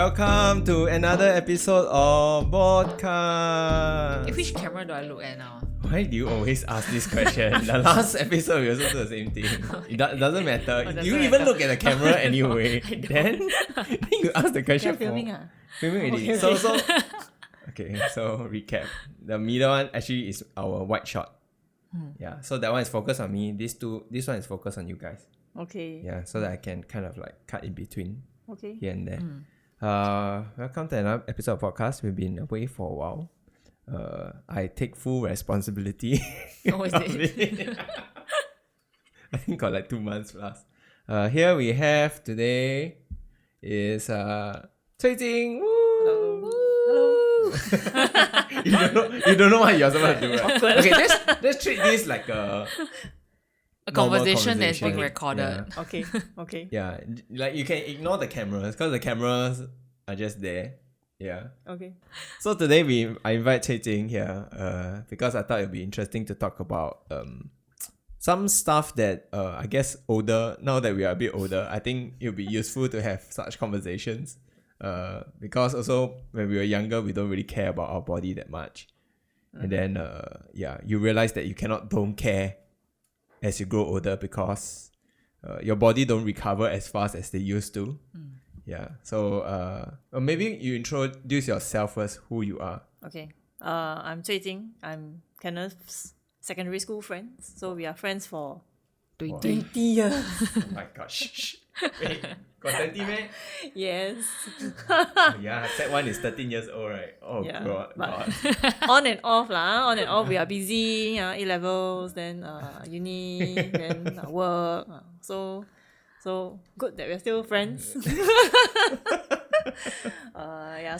welcome to another episode of Podcast. Which camera do I look at now? Why do you always ask this question? The last episode we also do the same thing. It doesn't matter. doesn't You even matter. look at the camera anyway. Then you ask the question for filming filming already. Okay. So okay. So recap. The middle one actually is our white shot. Yeah. So that one is focused on me. This one is focused on you guys. Okay. Yeah. So that I can kind of like cut in between Okay. here and there. Welcome to another episode of podcast. We've been away for a while. I take full responsibility. Oh, is of it? it. I think got like 2 months plus. Here we have today is Cui Jing. Woo! Hello. you don't know what you're supposed to do, right? Okay, let's treat this like a A normal conversation that's being conversation. recorded. Yeah. Okay. Okay. Yeah, like you can ignore the cameras because the cameras are just there. Yeah. Okay. So today I invite Cui Jing here because I thought it would be interesting to talk about some stuff that I guess now that we are a bit older, I think it would be useful to have such conversations. Because also when we were younger, we don't really care about our body that much. And then you realize that you don't care as you grow older because your body don't recover as fast as they used to. Yeah. So maybe you introduce yourself first, who you are. Okay. I'm Cui Jing. I'm Kenneth's secondary school friend. So we are friends for 20. 20 years. Oh my gosh. Wait, got 20 man? Yes. Yeah, set one is 13 years old, right? Oh Yeah, god. but- On and off lah. On and off we are busy. A-levels, then uni, then work. So good that we're still friends. So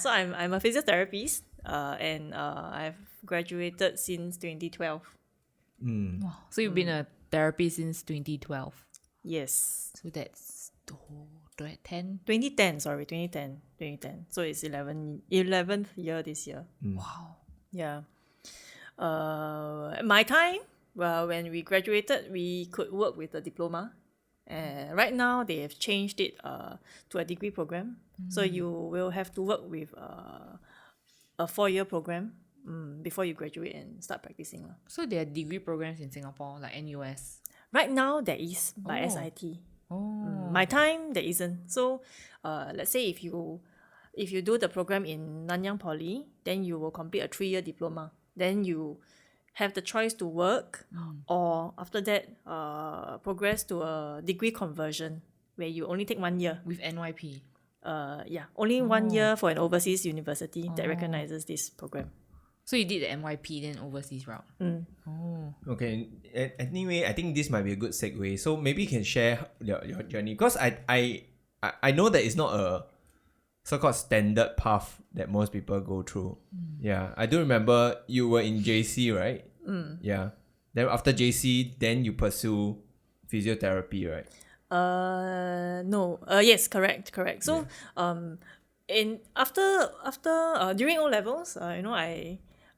I'm a physiotherapist. And I've graduated since 2012. So you've been a therapist since 2012. Yes. So that's 10. 2010. So it's 11th year this year. Wow. Yeah. My time, well, when we graduated, we could work with a diploma. Right now, they have changed it to a degree program. So you will have to work with a 4-year program before you graduate and start practicing. So there are degree programs in Singapore, like NUS. Right now, there is by Oh. SIT. Oh. My time, there isn't. So, let's say if you do the program in Nanyang Poly, then you will complete a 3-year diploma. Then you have the choice to work, or after that, progress to a degree conversion where you only take 1 year. With NYP. Only 1 year for an overseas university that recognizes this program. So you did the NYP then overseas route. Oh. Okay. Anyway, I think this might be a good segue. So maybe you can share your journey because I know that it's not a so-called standard path that most people go through. Yeah, I do remember you were in JC, right? Yeah. Then after JC, then you pursue physiotherapy, right? No. Yes, correct. So, during O levels,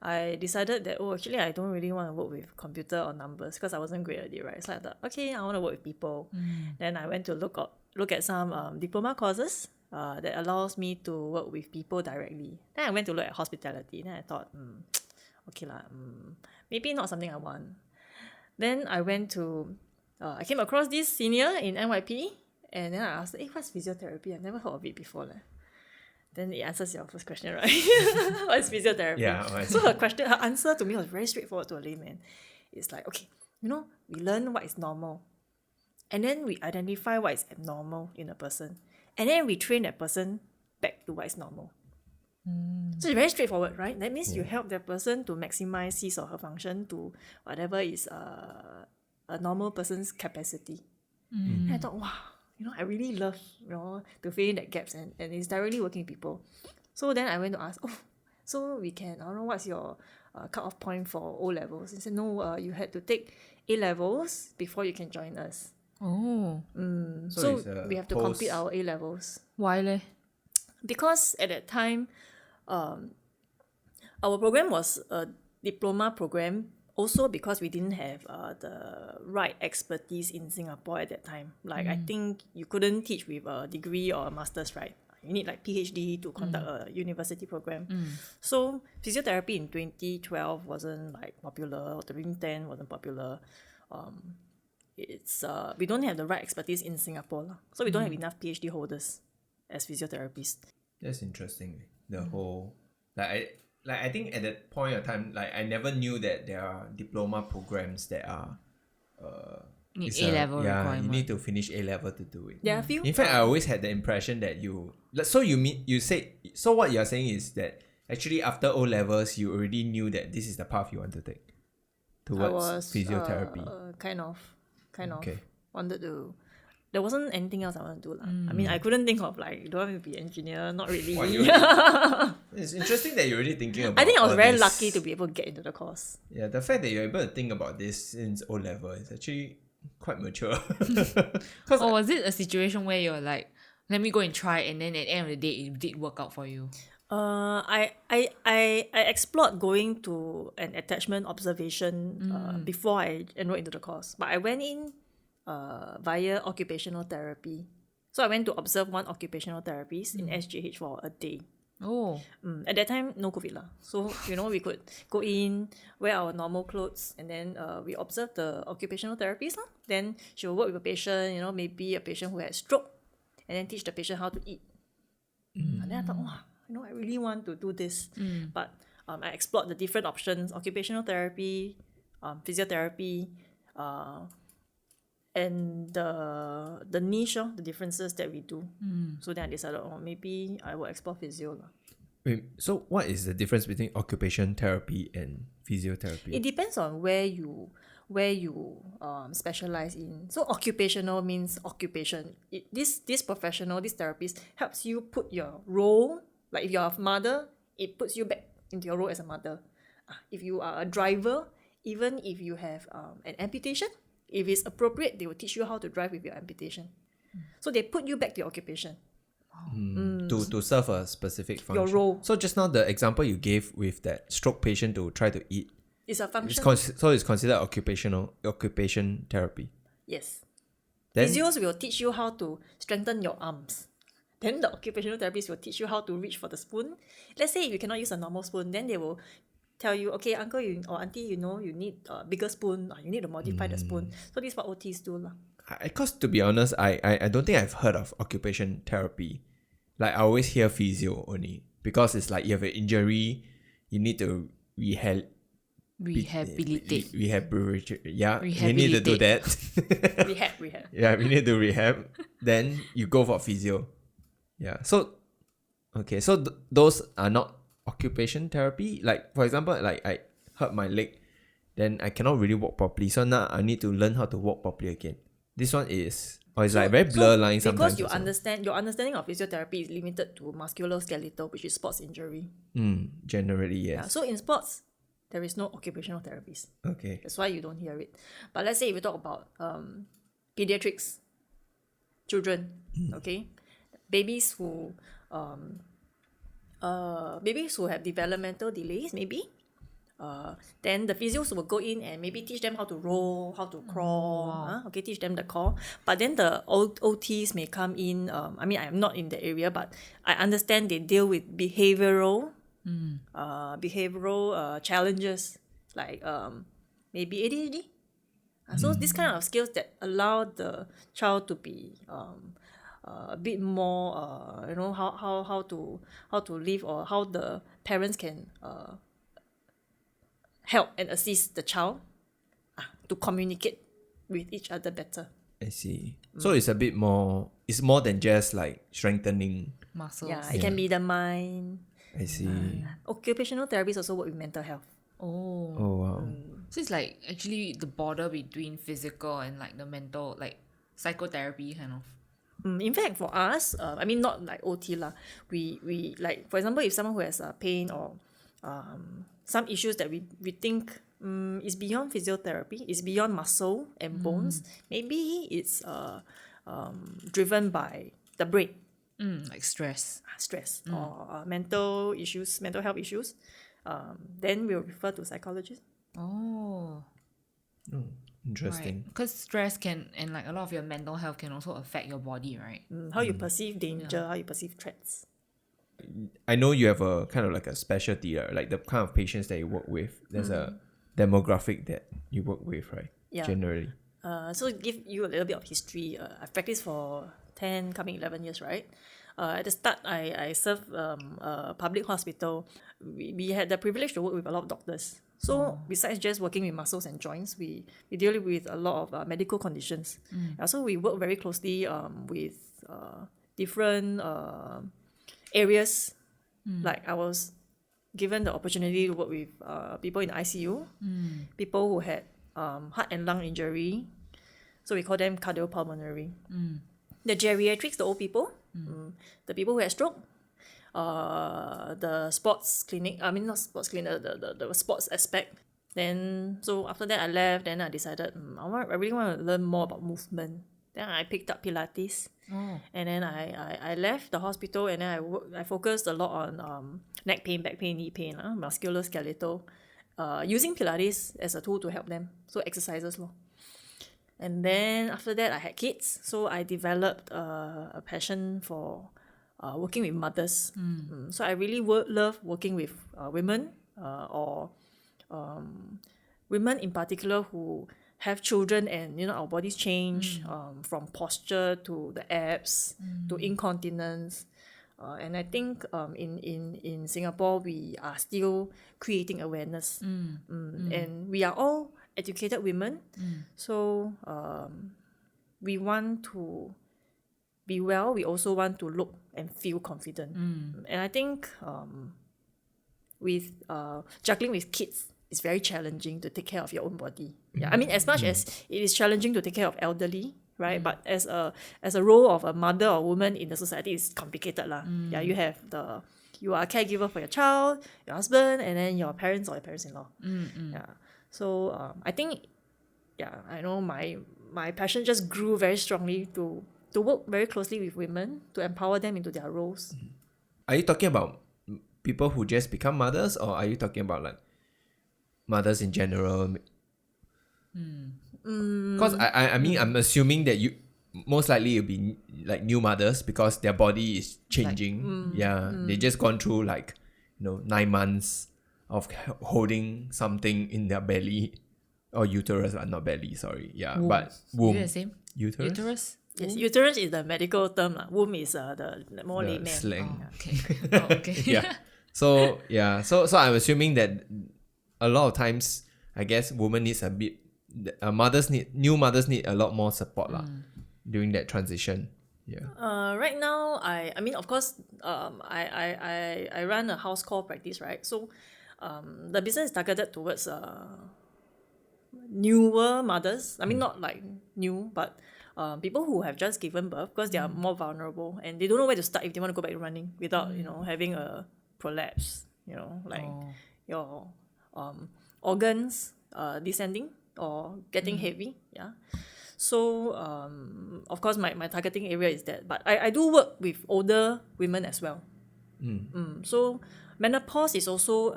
I decided that actually I don't really want to work with computer or numbers because I wasn't great at it, right? So I thought, okay, I want to work with people. Then I went to look at some diploma courses that allows me to work with people directly. Then I went to look at hospitality. Then I thought, okay lah, maybe not something I want. Then I went to I came across this senior in NYP, and then I asked, what's physiotherapy? I've never heard of it before. Then it answers your first question, right? What is physiotherapy? Yeah. So her answer to me was very straightforward to a layman. It's like, okay, we learn what is normal. And then we identify what is abnormal in a person. And then we train that person back to what is normal. So it's very straightforward, right? That means you help that person to maximize his or her function to whatever is a normal person's capacity. And I thought, wow, I really love, to fill in that gaps and it's directly working with people. So then I went to ask, so we can, I don't know, what's your cut-off point for O levels? He said, no, you had to take A levels before you can join us. Oh. So it's a we have to complete our A levels. Why leh? Because at that time, our program was a diploma program. Also because we didn't have the right expertise in Singapore at that time. Like I think you couldn't teach with a degree or a master's, right? You need like PhD to conduct a university program. So physiotherapy in 2012 wasn't like popular, or 2010 wasn't popular. It's we don't have the right expertise in Singapore lah. So we don't have enough PhD holders as physiotherapists. That's interesting. The whole I think at that point of time, like I never knew that there are diploma programs that are Need it's A-level you requirement. need to finish A level to do it. There are a few. In fact, I always had the impression that so what you're saying is that actually after O levels you already knew that this is the path you want to take I towards was physiotherapy. kind of Okay. wanted to. There wasn't anything else I wanted to do lah. I mean, I couldn't think of like, do I want to be engineer? Not really. Wow, it's interesting that you're already thinking about I think I was all very this. lucky to be able to get into the course. Yeah, the fact that you're able to think about this since O level is actually quite mature. Or was it a situation where you're like, let me go and try, and then at the end of the day, it did work out for you? I explored going to an attachment observation before I enrolled into the course, but I went in via occupational therapy. So I went to observe one occupational therapist in SGH for a day. Oh, At that time, no COVID lah. So, we could go in, wear our normal clothes, and then we observe the occupational therapist lah. Then she will work with a patient, maybe a patient who has stroke, and then teach the patient how to eat. And then I thought, wow, I really want to do this. But I explored the different options, occupational therapy, physiotherapy, and the niche, the differences that we do. So then I decided, maybe I will explore physio lah. Wait, so what is the difference between occupation therapy and physiotherapy? It depends on where you specialize in. So occupational means occupation. This professional, this therapist helps you put your role. Like if you're a mother, it puts you back into your role as a mother. If you are a driver, even if you have an amputation, if it's appropriate, they will teach you how to drive with your amputation. So they put you back to your occupation. To serve a specific function. Your role. So just now the example you gave with that stroke patient to try to eat, It's a function. so it's considered occupation therapy. Yes. Then Physios will teach you how to strengthen your arms. Then the occupational therapist will teach you how to reach for the spoon. Let's say if you cannot use a normal spoon, then they will tell you, okay, uncle or auntie, you need a bigger spoon. Or you need to modify the spoon. So this is what OTs do lah. because to be honest, I don't think I've heard of occupation therapy. Like I always hear physio only because it's like you have an injury, you need to rehabilitate. Yeah, you need to do that. Rehab. Yeah, we need to rehab. Then you go for physio. Yeah. So, okay. So those are not occupation therapy. Like for example, like I hurt my leg, then I cannot really walk properly. So now I need to learn how to walk properly again. This one is, or it's like very blur lines sometimes. Because you also. understand, your understanding of physiotherapy is limited to musculoskeletal, which is sports injury. Generally, yes. Yeah. So in sports, there is no occupational therapies. Okay. That's why you don't hear it. But let's say if we talk about pediatrics, children, okay, babies who have developmental delays, maybe. Then the physios will go in and maybe teach them how to roll, how to crawl, okay, teach them the core. But then the OTs may come in. I mean, I'm not in the area, but I understand they deal with behavioral challenges like maybe ADHD. So this kind of skills that allow the child to be a bit more, how to live, or how the parents can help and assist the child to communicate with each other better. I see. So it's a bit more. It's more than just like strengthening. Muscles. Yeah, it can be the mind. I see. Occupational therapists also work with mental health. Oh. Oh wow. So it's like actually the border between physical and like the mental, like psychotherapy kind of. In fact, for us, I mean, not like OT lah. We like, for example, if someone who has pain or some issues that we think is beyond physiotherapy, is beyond muscle and bones, maybe it's driven by the brain, Like stress. or mental health issues, then we'll refer to psychologists. Oh. Interesting. Because stress can, and like a lot of your mental health can also affect your body, right? How you perceive danger, how you perceive threats. I know you have a kind of like a specialty, like the kind of patients that you work with. There's a demographic that you work with, right? Yeah. Generally. So give you a little bit of history. I've practiced for 10, coming 11 years, right? At the start, I served a public hospital. We had the privilege to work with a lot of doctors. So besides just working with muscles and joints, we deal with a lot of medical conditions. So we work very closely with different areas. Like I was given the opportunity to work with people in ICU, people who had heart and lung injury. So we call them cardiopulmonary. The geriatrics, the old people, the people who had stroke, the sports clinic, not sports clinic, the sports aspect. Then, so after that I left, then I decided, I really want to learn more about movement. Then I picked up Pilates. And then I left the hospital, and then I focused a lot on neck pain, back pain, knee pain, musculoskeletal, using Pilates as a tool to help them. So exercises. And then after that, I had kids. So I developed a passion for working with mothers. So I really love working with women or women in particular who have children, and our bodies change from posture to the abs to incontinence. And I think in Singapore, we are still creating awareness. And we are all educated women. So we want to be well. We also want to look and feel confident. And I think with juggling with kids, it's very challenging to take care of your own body. Yeah, as much as it is challenging to take care of elderly, right? But as a role of a mother or woman in the society, it's complicated lah. Yeah, you are a caregiver for your child, your husband, and then your parents or your parents-in-law. Yeah. So I think, I know my passion just grew very strongly to work very closely with women to empower them into their roles. Are you talking about people who just become mothers, or are you talking about like mothers in general? Because I'm assuming that you most likely you'll be like new mothers because their body is changing. They just gone through 9 months of holding something in their belly or uterus, not belly. Sorry, womb. But womb. Is it the same? Uterus. Yes, uterus is the medical term. Womb is the more layman. Slang. Okay. So I'm assuming that a lot of times, I guess, women needs a bit. New mothers need a lot more support during that transition. Right now, I mean, of course, I run a house call practice, right? So, the business is targeted towards newer mothers. I mean, not like new, but people who have just given birth, because they are more vulnerable and they don't know where to start if they want to go back to running without having a prolapse. Your organs descending or getting heavy. So of course my targeting area is that, but I do work with older women as well. So menopause is also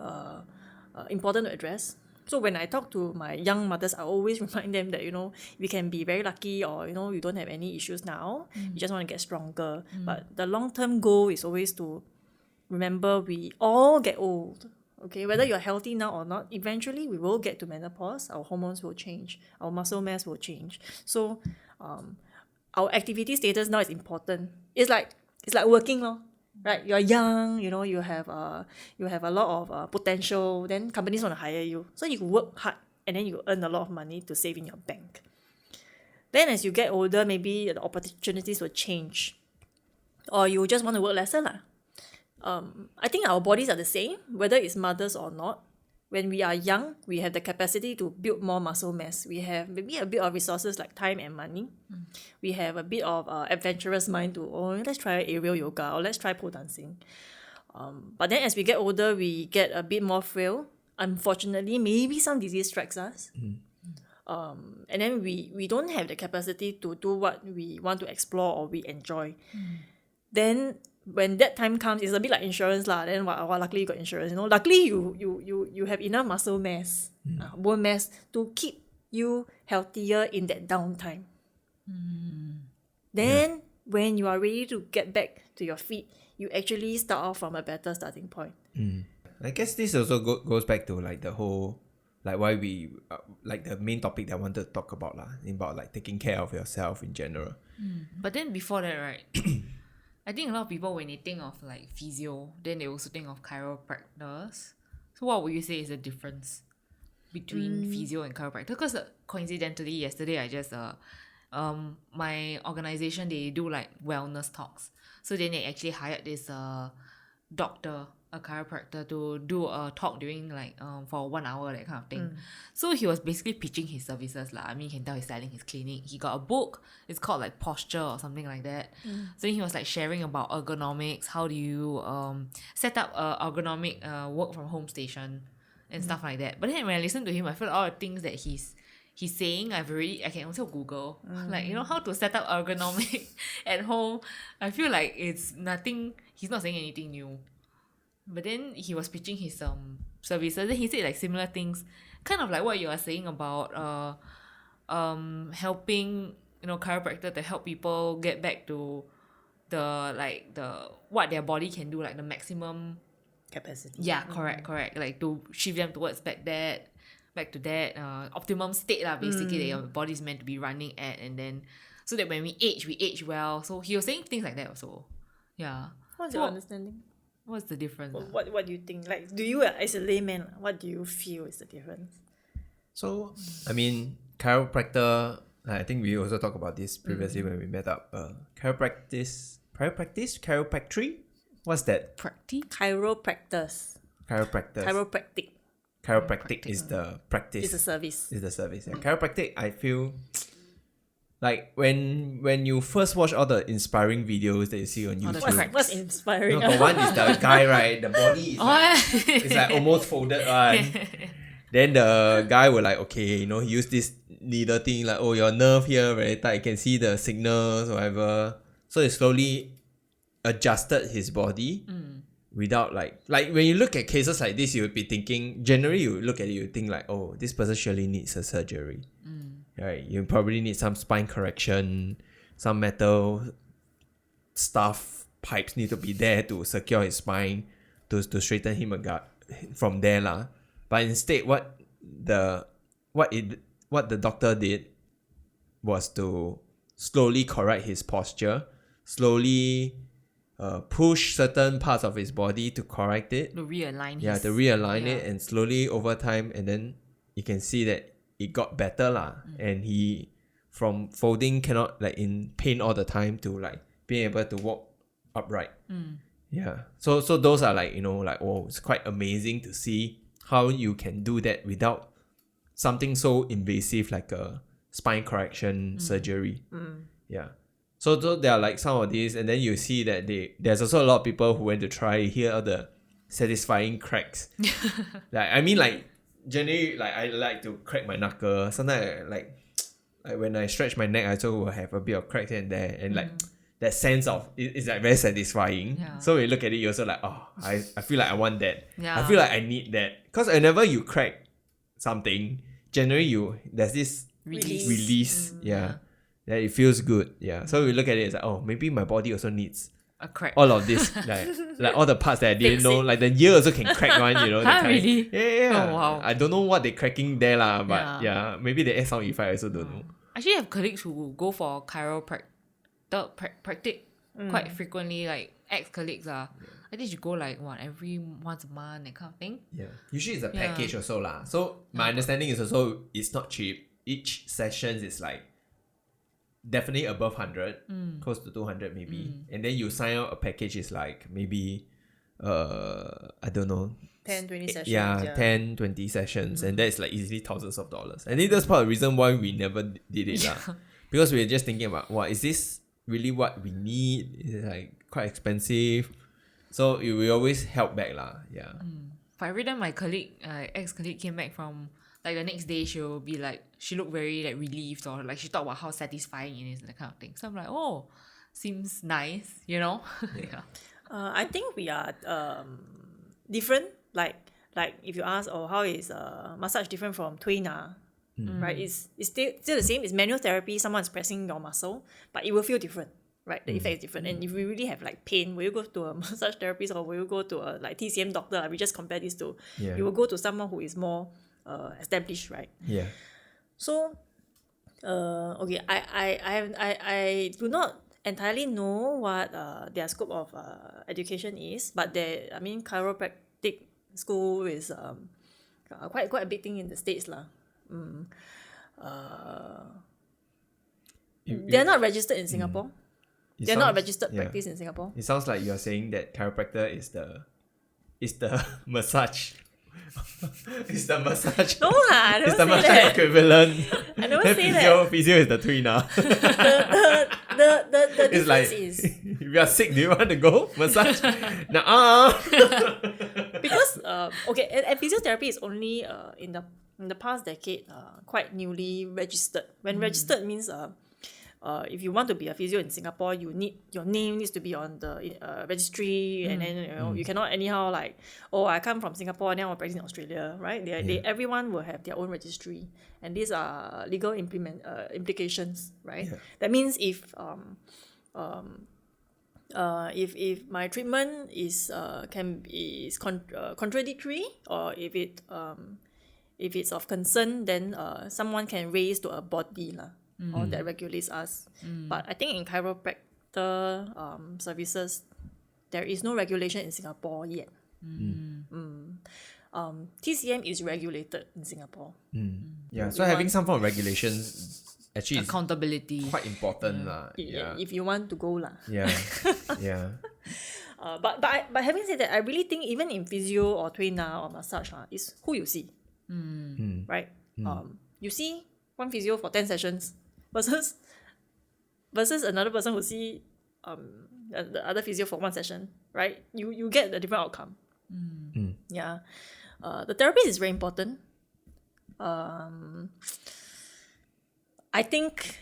important to address. So when I talk to my young mothers, I always remind them that we can be very lucky, or you don't have any issues now, you just want to get stronger. But the long-term goal is always to remember we all get old. Okay, whether you're healthy now or not, eventually we will get to menopause. Our hormones will change, our muscle mass will change. So our activity status now is important. It's like working, right? You're young, you have a lot of potential. Then companies want to hire you, so you work hard and then you earn a lot of money to save in your bank. Then as you get older, maybe the opportunities will change, or you just want to work lesser lah. I think our bodies are the same, whether it's mothers or not. When we are young, we have the capacity to build more muscle mass. We have maybe a bit of resources like time and money. We have a bit of adventurous mind to, let's try aerial yoga, or let's try pole dancing. But then as we get older, we get a bit more frail. Unfortunately, maybe some disease strikes us. And then we don't have the capacity to do what we want to explore or we enjoy. Then when that time comes, it's a bit like insurance lah. Then luckily you got insurance. Luckily you have enough muscle mass, bone mass to keep you healthier in that downtime. Then when you are ready to get back to your feet, you actually start off from a better starting point. I guess this also goes back to like the whole, like why we like the main topic that I wanted to talk about about like taking care of yourself in general. But then before that, right, I think a lot of people, when they think of like physio, then they also think of chiropractors. So what would you say is the difference between physio and chiropractor? Because coincidentally, yesterday I just my organization, they do like wellness talks. So then they actually hired this doctor, a chiropractor, to do a talk during like for 1 hour, that kind of thing. So he was basically pitching his services lah. I mean, you can tell he's selling his clinic. He got a book. It's called like Posture or something like that. So he was like sharing about ergonomics. How do you set up a ergonomic work from home station and stuff like that. But then when I listen to him, I feel all the things that he's saying, I can also Google like, how to set up ergonomic at home. I feel like it's nothing. He's not saying anything new. But then he was pitching his services. Then he said like similar things, kind of like what you are saying about helping chiropractor to help people get back to the what their body can do, like the maximum Capacity. Yeah, correct. Like to shift them towards back to that optimum state lah, basically that your body is meant to be running at, and then so that when we age well. So he was saying things like that also. Yeah. What's your understanding? What's the difference? What do you think? Like, do you as a layman, what do you feel is the difference? So I mean, chiropractor, I think we also talked about this previously when we met up. Chiropractic. What's that? Chiropractors. Chiropractic. Chiropractic is the practice. It's a service. It's the service. Yeah. Chiropractic, I feel like when you first watch all the inspiring videos that you see on YouTube. What's inspiring? The one is the guy, right? The body is it's like almost folded one. Then the guy will like, okay, he use this needle thing, like, oh, your nerve here very tight, you can see the signals, whatever. So he slowly adjusted his body without like when you look at cases like this, you would be thinking, generally you look at it, you think like, oh, this person surely needs a surgery. Right? You probably need some spine correction, some metal stuff, pipes need to be there to secure his spine, to straighten him from there lah. But instead, what the doctor did was to slowly correct his posture, slowly push certain parts of his body to correct it. To realign it, and slowly over time, and then you can see that it got better lah. And he, from folding cannot like in pain all the time, to like being able to walk upright. Yeah. So those are like, like, oh, it's quite amazing to see how you can do that without something so invasive like a spine correction surgery. Yeah. So there are like some of these, and then you see that there's also a lot of people who went to try. Hear all the satisfying cracks. Like, I mean, like, generally, like, I like to crack my knuckle. Sometimes like when I stretch my neck, I also will have a bit of cracks here and there, and like that sense of it's like very satisfying. So when you look at it, you're also like, oh, I feel like I want that. I feel like I need that, because whenever you crack something, generally there's this release. That it feels good. So we look at it as like, oh, maybe my body also needs a crack. All of this, like all the parts that I didn't know, like the ear also can crack one, Really? Yeah. Oh, wow. I don't know what they're cracking there lah, but maybe they add sound effect, I also don't know. I actually have colleagues who go for chiropractic quite frequently, like ex-colleagues I think you go like every once a month, that kind of thing. Yeah. Usually it's a package also lah. So my understanding is also it's not cheap. Each session is like definitely above 100, close to 200 maybe. And then you sign up a package is like maybe I don't know, 10-20 sessions. 10-20 sessions, and that's like easily thousands of dollars. I think that's part of the reason why we never did it because we were just thinking about, is this really what we need? Is it like quite expensive? So we always held back lah. But every time my ex-colleague came back from, like, the next day, she'll be like, she looked very like relieved, or like she talked about how satisfying it is, that kind of thing. So I'm like, oh, seems nice, I think we are different. Like if you ask, how is massage different from Tuina? right? It's still the same. It's manual therapy. Someone's pressing your muscle, but it will feel different, right? The effect is different. And if you really have like pain, will you go to a massage therapist or will you go to a like TCM doctor? Like, we just compare these two. Yeah. You will go to someone who is more established, right? Yeah. So, okay, I do not entirely know what their scope of education is, but chiropractic school is quite a big thing in the States lah. They're not registered in Singapore. It They're not sounds- registered yeah. practice in Singapore. It sounds like you're saying that chiropractor is the massage. It's the massage. No lah, I It's never the say massage that. equivalent. I never Then say that. physio is the tweener. The It's like, difference is if you are sick, do you want to go massage? Nah. because okay, and physiotherapy is only in the past decade quite newly registered. When registered means if you want to be a physio in Singapore, your name needs to be on the registry, and then you cannot anyhow like, oh, I come from Singapore and then I'm practicing in Australia, right? Everyone will have their own registry, and these are legal implications, right? Yeah. That means if my treatment is contradictory, or if it's of concern, then someone can raise to a body lah, or that regulates us. But I think in chiropractor services, there is no regulation in Singapore yet. TCM is regulated in Singapore. Yeah, so having some form of regulations actually is Accountability. quite important lah. Yeah. If you want to go lah. Yeah. Yeah. But having said that, I really think even in physio or trainer or massage, is who you see, right? You see one physio for 10 sessions versus another person who see the other physio for 1 session, right? You get a different outcome. Yeah, the therapist is very important. I think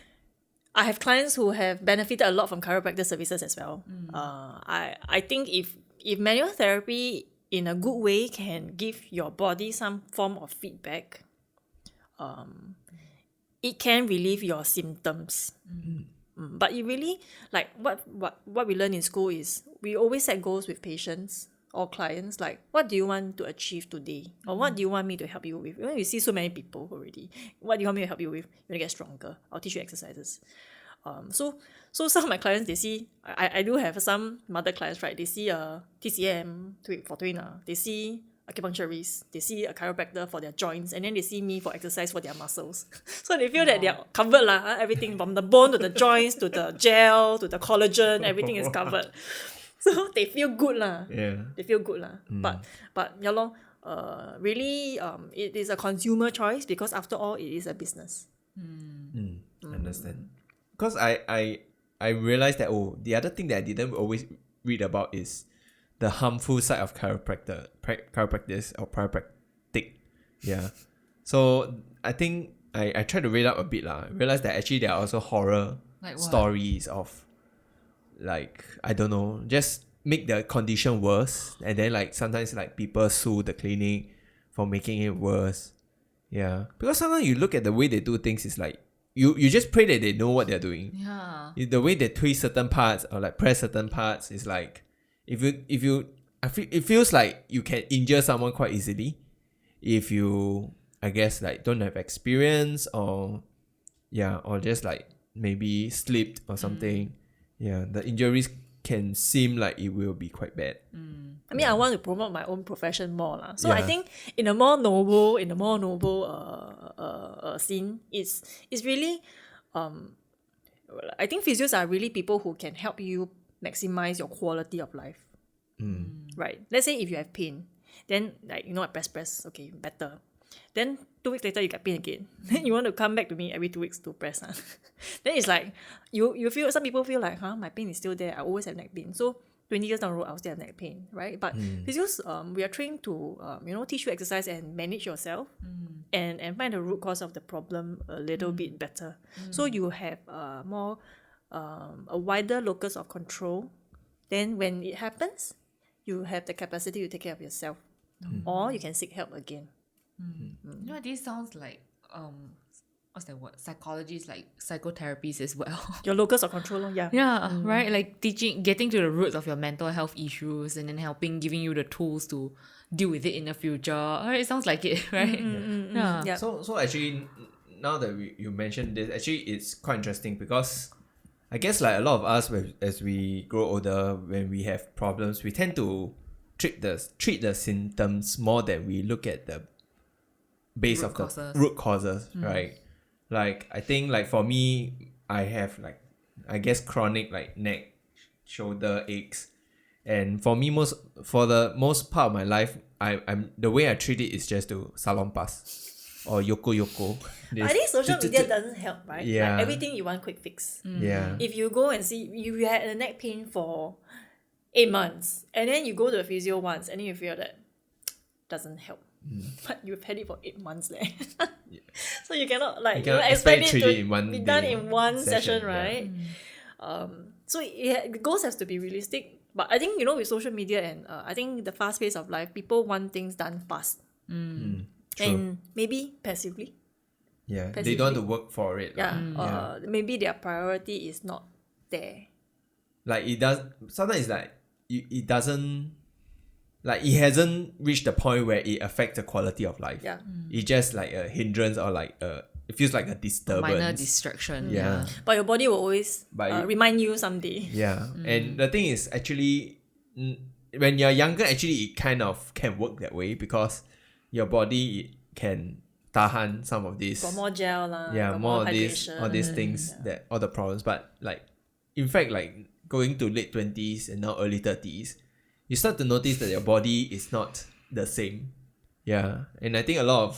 I have clients who have benefited a lot from chiropractic services as well. I think if manual therapy in a good way can give your body some form of feedback, it can relieve your symptoms. But it really, like what we learn in school is we always set goals with patients or clients, like what do you want to achieve today, or what do you want me to help you with? When you see so many people already, what do you want me to help you with? You want to get stronger, I'll teach you exercises. So some of my clients, they see, I do have some mother clients, right? They see a TCM for trainer, they see acupuncturist, they see a chiropractor for their joints, and then they see me for exercise for their muscles. So they feel that they're covered lah, everything from the bone to the joints to the gel to the collagen, everything is covered. So they feel good lah. Yeah. They feel good lah. But yeah lor, really it is a consumer choice, because after all it is a business. Understand. Because I realized that the other thing that I didn't always read about is the harmful side of chiropractic or chiropractic. Yeah. So I think I tried to read up a bit lah. Realized that actually there are also horror Like what? stories of, like, I don't know, just make the condition worse, and then like sometimes like people sue the clinic for making it worse. Yeah. Because sometimes you look at the way they do things, it's like you just pray that they know what they're doing. Yeah. The way they twist certain parts or like press certain parts is like, it feels like you can injure someone quite easily if you, I guess, like don't have experience, or just like maybe slipped or something. Yeah, the injuries can seem like it will be quite bad. I mean, I want to promote my own profession more lah. So Yeah. I think in a more noble scene, it's really I think physios are really people who can help you maximize your quality of life. Right. Let's say if you have pain, then like I press, okay, better. Then 2 weeks later you get pain again. Then you want to come back to me every 2 weeks to press. Then it's like you feel, some people feel like, my pain is still there. I always have neck pain. So 20 years down the road, I'll still have neck pain, right? But physios, we are trained to teach you exercise and manage yourself, and find the root cause of the problem a little bit better. So you have more a wider locus of control. Then when it happens, you have the capacity to take care of yourself, or you can seek help again. This sounds like what's that word? Psychologists, like psychotherapies as well. Your locus of control, lor, yeah. Yeah, right. Like getting to the roots of your mental health issues, and then giving you the tools to deal with it in the future. Alright, it sounds like it, right? Yeah. Yeah. So actually, now that you mentioned this, actually it's quite interesting because I guess like a lot of us, as we grow older, when we have problems, we tend to treat the symptoms more than we look at the base Root of the causes. root causes, right? Like I think like for me, I have like I guess chronic like neck, shoulder aches, and for the most part of my life, I'm the way I treat it is just to salonpas or yoko. I think social media doesn't help, right? Yeah. Like everything you want quick fix. Yeah. If you go and see, you had a neck pain for 8 months, and then you go to a physio once, and then you feel that doesn't help. But you've had it for 8 months, so you cannot like You cannot expect expect it it to in one be done day in one session, session, yeah. right? So the goals has to be realistic. But I think with social media and I think the fast pace of life, people want things done fast True. and maybe passively. Yeah. They don't want to work for it. Yeah, lah. maybe their priority is not there. Like it does. Sometimes it's like it doesn't. Like it hasn't reached the point where it affects the quality of life. Yeah. It's just like a hindrance or like it feels like a disturbance. Minor distraction. Yeah. But your body will always But remind you someday. Yeah. And the thing is actually when you're younger, actually it kind of can work that way because your body can tahan some of these. Got more gel lah. Yeah, got more of hydration. all these things that all the problems. But like in fact, like going to late 20s and now early 30s, you start to notice that your body is not the same. Yeah. And I think a lot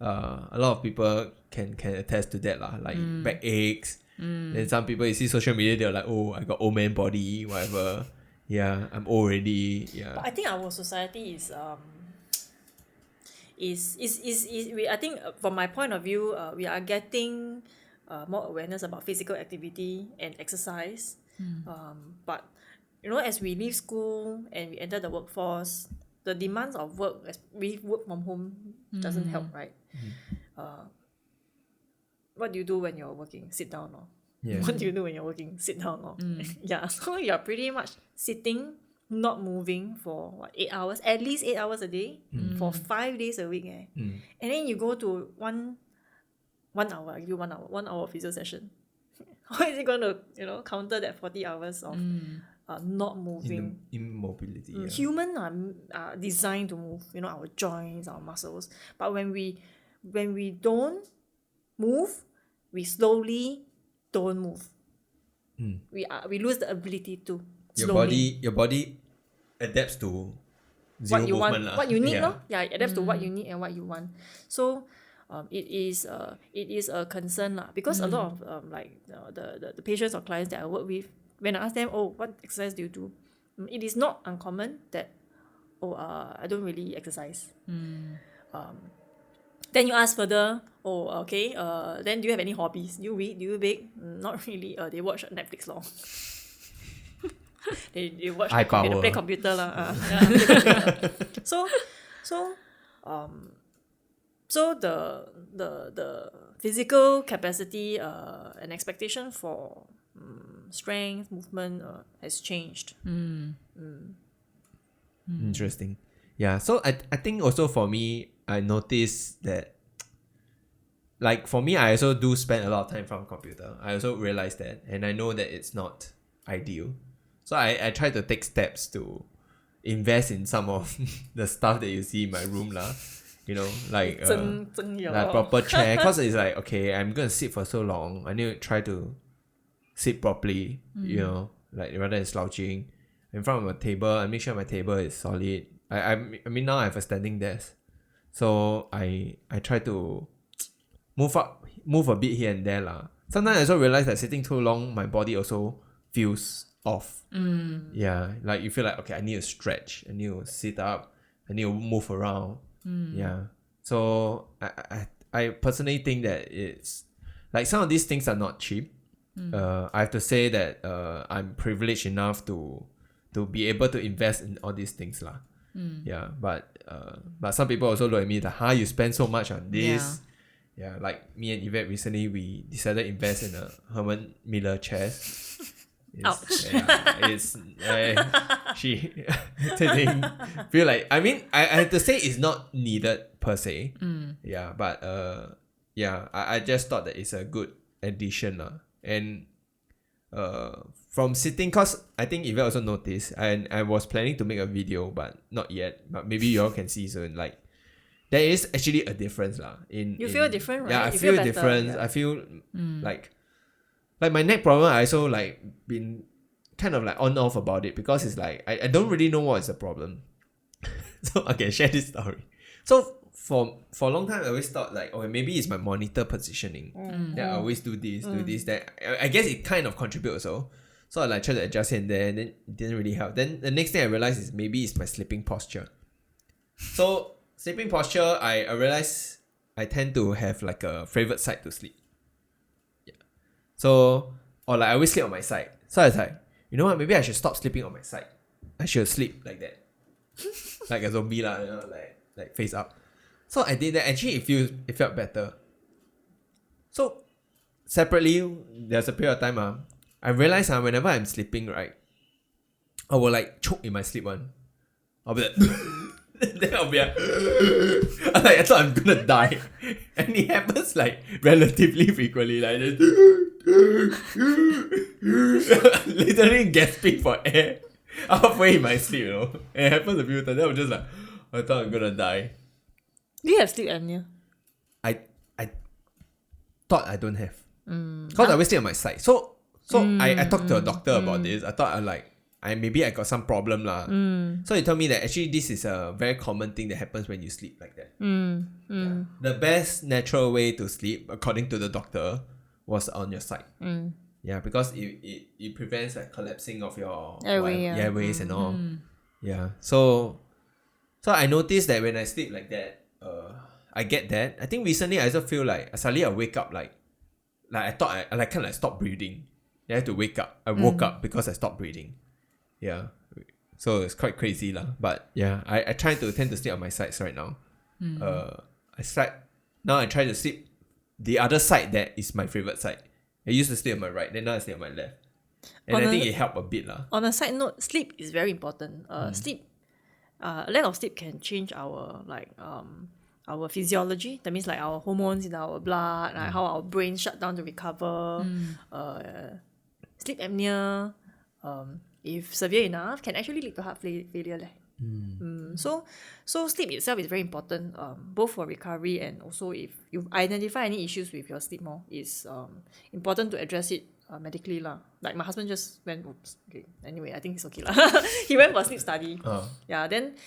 of people can attest to that lah. Like back aches. Then some people you see social media, they're like, oh, I got old man body, whatever. Yeah, I'm old already. Yeah. But I think our society is I think from my point of view, we are getting more awareness about physical activity and exercise. But as we leave school and we enter the workforce, the demands of work, as we work from home, doesn't help, right? What do you do when you're working? Sit down, or Yeah. what do you do when you're working? Sit down, or yeah. So you're pretty much sitting, not moving for 8 hours, at least 8 hours a day, for 5 days a week, and then you go to one hour, I give you 1 hour, 1 hour physio session. How is it going to counter that 40 hours of not moving? Immobility. Yeah. Human are designed to move, our joints, our muscles. But when we don't move, we slowly don't move. We lose the ability to slowly. Your body adapts to zero What you want, movement lah. what you need, Yeah. no? Yeah, it adapts to what you need and what you want. So it is a concern lah, because a lot of the patients or clients that I work with, when I ask them, oh, what exercise do you do? It is not uncommon that I don't really exercise. Then you ask further, okay, then do you have any hobbies? Do you read? Do you bake? Not really. They watch Netflix lor. they watch High computer, power. play computer lah. So the physical capacity and expectation for strength, movement has changed. Interesting. Yeah. So I think also for me, I noticed that like for me, I also do spend a lot of time from computer. I also realize that, and I know that it's not ideal. So I try to take steps to invest in some of the stuff that you see in my room lah. Like like proper chair, cause it's like, okay, I'm gonna sit for so long. I need to try to sit properly. Like rather than slouching in front of a table. I make sure my table is solid. I mean now I have a standing desk, so I try to move a bit here and there lah. Sometimes I also realize that sitting too long, my body also feels off. Yeah, like you feel like, okay, I need to stretch, I need to sit up, I need to move around. Yeah, so I personally think that it's like some of these things are not cheap. I have to say that I'm privileged enough to be able to invest in all these things lah. Yeah, but some people also look at me like, you spend so much on this. Yeah, like me and Yvette recently, we decided to invest in a Herman Miller chairs. Ouch. Yeah, she didn't feel like, I mean, I have to say it's not needed per se. Yeah, but yeah, I just thought that it's a good addition lah. And from sitting, cause I think Yvette also noticed, and I was planning to make a video, but not yet. But maybe you all can see soon. Like there is actually a difference lah. You feel different, right? Yeah, I You feel feel better, different. yeah. I feel like my neck problem. I also like been kind of like on off about it because it's like I don't really know what is the problem. So I can share this story. So for a long time I always thought like, oh, maybe it's my monitor positioning. That I always do this. That I guess it kind of contributes also. So I like try to adjust here and there, and then it didn't really help. Then the next thing I realized is maybe it's my sleeping posture. So sleeping posture, I realized I tend to have like a favorite side to sleep. Yeah. So or like I always sleep on my side. So I was like, you know what? Maybe I should stop sleeping on my side. I should sleep like that, like a zombie lah. You know, like face up. So I did that. Actually, it felt better. So separately, there's a period of time. I realized whenever I'm sleeping, right, I will like choke in my sleep one. I'll be like, then I'll be like, I thought I'm gonna die, and it happens like relatively frequently, like just literally gasping for air halfway in my sleep, you know. And it happens a few times. Then I'm just like, I thought I'm gonna die. Do you have sleep apnea? I thought I don't have, because I always stay on my side. So I talked to a doctor about this. I thought maybe I got some problem lah. So he told me that actually this is a very common thing that happens when you sleep like that. Yeah. The best natural way to sleep, according to the doctor, was on your side. Yeah, because it prevents like collapsing of your airways and all. Yeah. So I noticed that when I sleep like that, I get that. I think recently I also feel like suddenly I wake up like I thought I like kind of like stopped breathing. I had to wake up. I woke up because I stopped breathing. Yeah. So it's quite crazy lah. But yeah, I try to tend to sleep on my sides right now. I try to sleep the other side that is my favorite side. I used to sleep on my right, then now I sleep on my left. And I think it helped a bit lah. On a side note, sleep is very important. Lack of sleep can change our our physiology. That means like our hormones in our blood, like how our brain shut down to recover. Sleep apnea, if severe enough, can actually lead to heart failure. So sleep itself is very important, both for recovery and also if you identify any issues with your sleep it's important to address it medically lah. Like my husband just went, okay, anyway, I think it's okay lah. He went for a sleep study. Yeah, then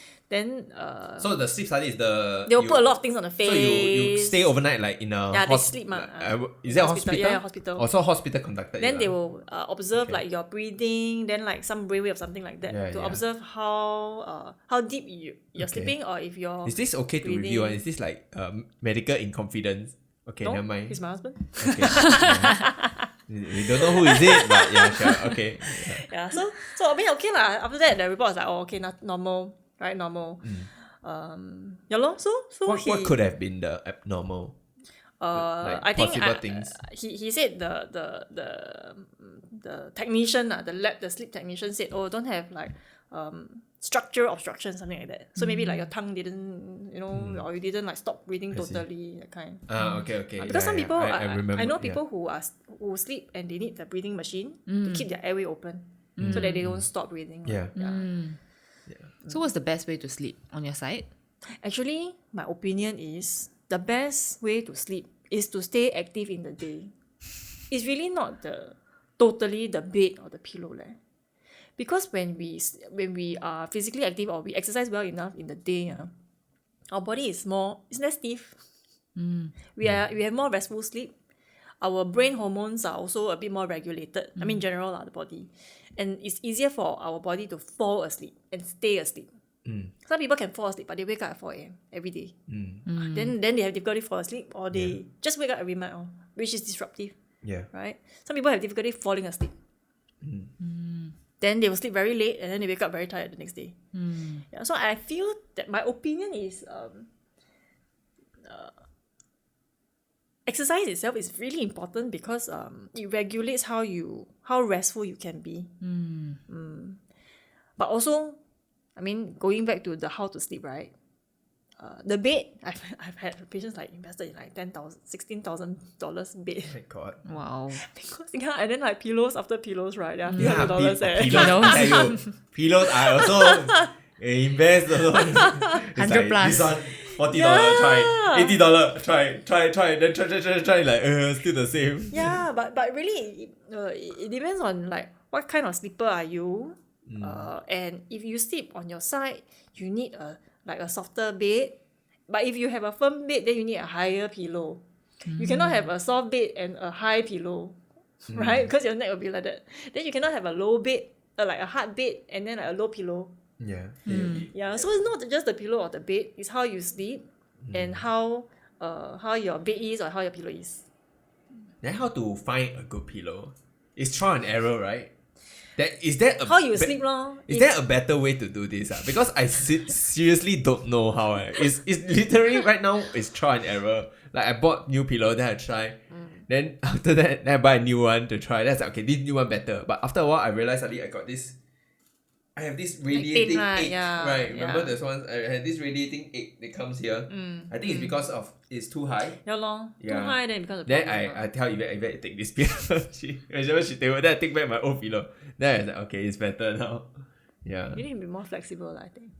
so the sleep study is they will put a lot of things on the face. So you stay overnight like in a they sleep is that a hospital? Yeah, hospital. Also hospital conducted. Then they will observe like your breathing, then like some brainwave or something like that to observe how deep you're sleeping, or if you're. Is this okay to review? Is this like medical in confidence? Okay, no, never mind. He's my husband. Okay. We don't know who is it, but yeah, sure. Okay. Yeah. So I mean, okay lah. After that, the report was like, okay, not normal, right? Normal. Yeah lor. So what could have been the abnormal? Like I think possible things. He said the technician, the sleep technician said, oh, don't have like structure obstruction, something like that. So maybe like your tongue didn't, or you didn't like stop breathing totally, that kind. Okay. Because some people, I remember, I know people who sleep and they need the breathing machine to keep their airway open so that they don't stop breathing. Yeah. So what's the best way to sleep on your side? Actually, my opinion is the best way to sleep is to stay active in the day. It's really not totally the bed or the pillow. Because when we are physically active or we exercise well enough in the day, our body is less stiff. We have more restful sleep. Our brain hormones are also a bit more regulated. I mean, general the body, and it's easier for our body to fall asleep and stay asleep. Some people can fall asleep, but they wake up at 4 a.m. every day. Then they have difficulty fall asleep, or they just wake up every night, which is disruptive. Yeah. Right. Some people have difficulty falling asleep. Then they will sleep very late and then they wake up very tired the next day. Yeah, so I feel that my opinion is exercise itself is really important because it regulates how restful you can be. But also, I mean, going back to the how to sleep, right? The bed, I've had patients like invested in like $16,000 bed. My God. Wow. Because, yeah, and then like pillows after pillows, right? They are Yeah, $100 pillows. I tell you, pillows I also invest also. It's 100 plus. This one $40, try $80, try, then try, like still the same. Yeah, but really, it depends on like what kind of sleeper are you, and if you sleep on your side, you need a softer bed. But if you have a firm bed, then you need a higher pillow. You cannot have a soft bed and a high pillow, right? Because your neck will be like that. Then you cannot have a low bed, like a hard bed, and then like a low pillow. Yeah. Yeah, so it's not just the pillow or the bed; it's how you sleep and how your bed is or how your pillow is. Then how to find a good pillow? It's trial and error, right? Is there a How you sleep, lor. Is there a better way to do this? Because I seriously don't know how. It's literally right now it's trial and error. Like I bought new pillow, then I try. Then after that, then I buy a new one to try. That's like, okay, this new one better. But after a while, I realized suddenly I have this radiating ache. yeah, Right? Remember yeah. there's one, I had this radiating ache that comes here. I think it's because of it's too high. Yeah, lor. Yeah. Too high, then it becomes a Then problem. I tell Yvette take this pillow. Whenever she take, then I take back my old pillow. Then I was like, okay, it's better now. Yeah. You need to be more flexible, I think.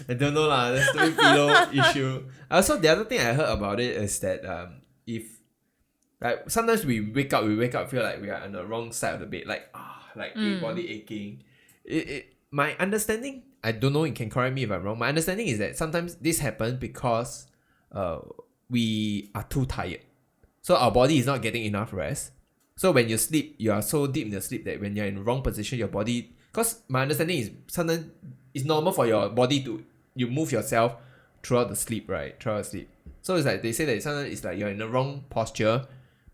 I don't know lah. That's the pillow issue. Also, the other thing I heard about it is that if like sometimes we wake up feel like we are on the wrong side of the bed, like body aching. My understanding, I don't know. You can correct me if I'm wrong. My understanding is that sometimes this happens because we are too tired, so our body is not getting enough rest. So when you sleep, you are so deep in the sleep that when you're in the wrong position, your body. Because my understanding is sometimes it's normal for your body to you move yourself throughout the sleep, right? Throughout the sleep. So it's like they say that sometimes it's like you're in the wrong posture,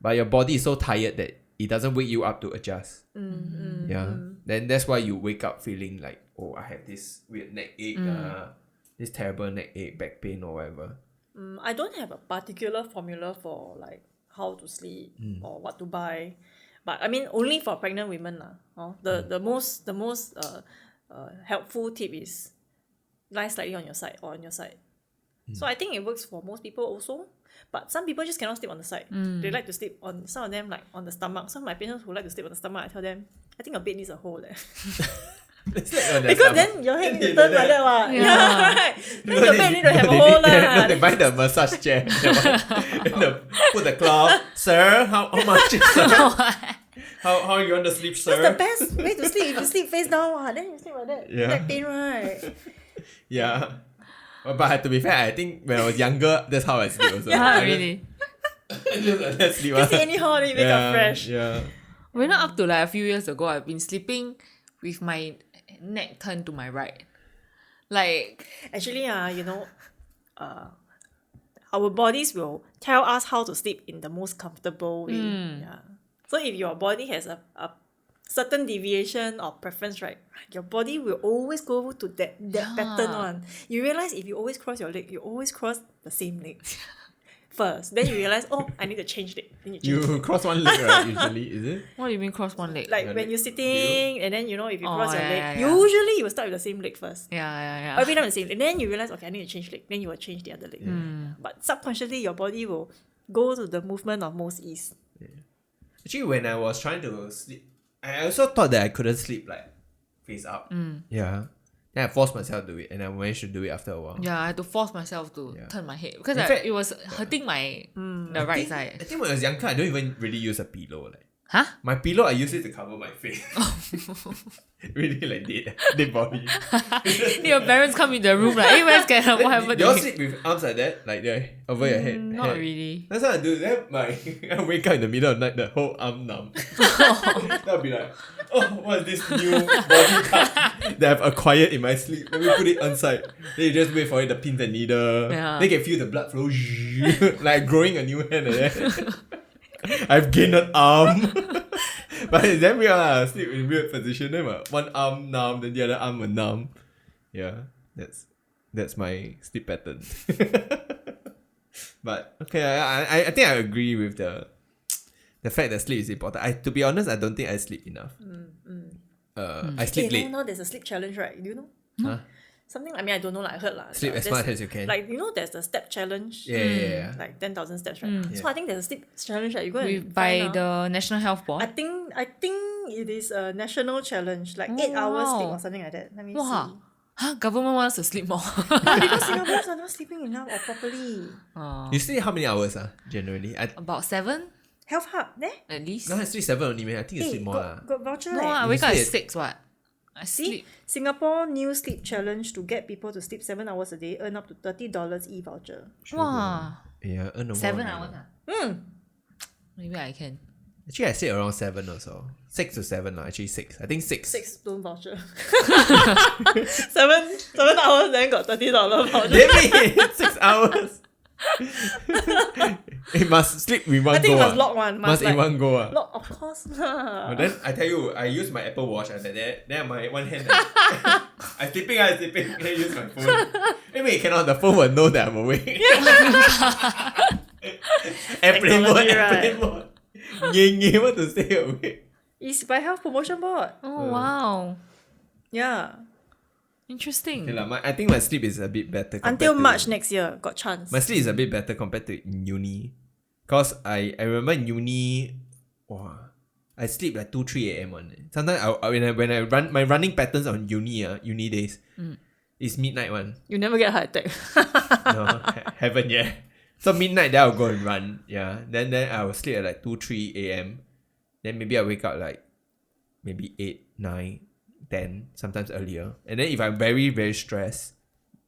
but your body is so tired that it doesn't wake you up to adjust. Then that's why you wake up feeling like, oh, I have this weird neck ache, this terrible neck ache, back pain or whatever. I don't have a particular formula for like how to sleep or what to buy, but I mean only for pregnant women lah. The most helpful tip is lie slightly on your side or on your side. So I think it works for most people also. But some people just cannot sleep on the side. They like to sleep on, some of them like on the stomach. Some of my patients who like to sleep on the stomach, I tell them, I think your bed needs a hole. Because then your head needs to turn like that. Yeah, right. Then your bed need to have a hole. They buy the massage chair. Put the cloth. Sir, how much is sir? How you want to sleep, sir? That's the best way to sleep. If you sleep face down, then you sleep like that. Yeah. Back pain, right? Yeah. But to be fair, I think when I was younger, that's how I sleep also. Really? Let's sleep. Just anyhow, then you wake up fresh. Yeah. When not up to like a few years ago, I've been sleeping with my neck turned to my right. Like, Actually, our bodies will tell us how to sleep in the most comfortable way. Yeah. So if your body has a certain deviation or preference, right, your body will always go to that pattern one. You realize if you always cross your leg, you always cross the same leg first. Then you realize, oh, I need to change leg. Then you change You cross one leg, right? Usually, is it? what do you mean cross one leg? like when you're sitting, and then if you cross your leg, yeah. usually you will start with the same leg first. Yeah. Every time the same. And then you realize, okay, I need to change leg. Then you will change the other leg. But subconsciously, your body will go to the movement of most ease. Actually, when I was trying to sleep, I also thought that I couldn't sleep like face up. Yeah. Then I forced myself to do it, and I managed to do it after a while. Yeah, I had to force myself to Yeah. turn my head because In fact- it was hurting my the right side. I think when I was younger, I don't even really use a pillow. Like Huh? my pillow, I use it to cover my face. Really like dead body. Your parents come in the room like, hey, where's Kenneth? What happened You to all you? sleep with arms like that, like there over your head. Not head. really. That's what I do. Then I wake up in the middle of the night, the whole arm numb. That'll be like, oh, what is this new body part that I've acquired in my sleep? Let me put it on side. Then you just wait for it, the pins and needle. Yeah. Then you can feel the blood flow, like growing a new hand like that. I've gained an arm. But it's damn weird, sleep in weird position. Then one arm numb, then the other arm will numb. Yeah, that's my sleep pattern. But okay, I think I agree with the fact that sleep is important. To be honest, I don't think I sleep enough. I sleep late. Now there's a sleep challenge, right? Do you know? Huh? Something, I mean, I don't know, like, I heard lah. Sleep as There's- much as you can. Like, there's the step challenge. Yeah. Like 10,000 steps, right? So I think there's a sleep challenge, right? You go and By find out. the National Health I Board. think it is a national challenge, like 8 hours sleep wow. or something like that. Let me Wow. see. Huh? Government wants us to sleep more. No, because Singaporeans are not sleeping enough or properly. You sleep how many hours? Generally, About 7 Health Hub, there? at least. no, I sleep 7 only, man. I think you sleep more lah. got voucher. No, leh. I You wake up at sleep- 6. What? I See, sleep. Singapore new sleep challenge to get people to sleep 7 hours a day, earn up to $30 e-voucher. Wow. Yeah, earn a 7 while, hours. yeah. Maybe I can. Actually, I sleep around 7 also. 6 to 7 lah. Actually 6. I think 6. 6 don't voucher. 7 hours then got $30 voucher. Damn it! 6 hours. It must sleep in one I think go. must lock one. Must in like, one go. lock, of course. But then I tell you, I use my Apple Watch and then my one hand. I'm sleeping. Then I use my phone. Anyway, cannot. The phone will know that I'm awake. Airplane mode. Technology, Airplane mode. Nging want to stay awake. It's by Health Promotion Board. Oh, wow. Yeah. Interesting. Okay, I think my sleep is a bit better. Until compared to- March next year, got chance. My sleep is a bit better compared to in uni. Cause I remember in uni, wow, I sleep like 2-3 a.m. one. Sometimes when I run my running patterns on uni days, is midnight one. You never get heart attack. No, haven't yet. So midnight then I'll go and run. Yeah. Then I will sleep at like 2-3 a.m. Then maybe I wake up like maybe 8, 9, 10, sometimes earlier. And then if I'm very, very stressed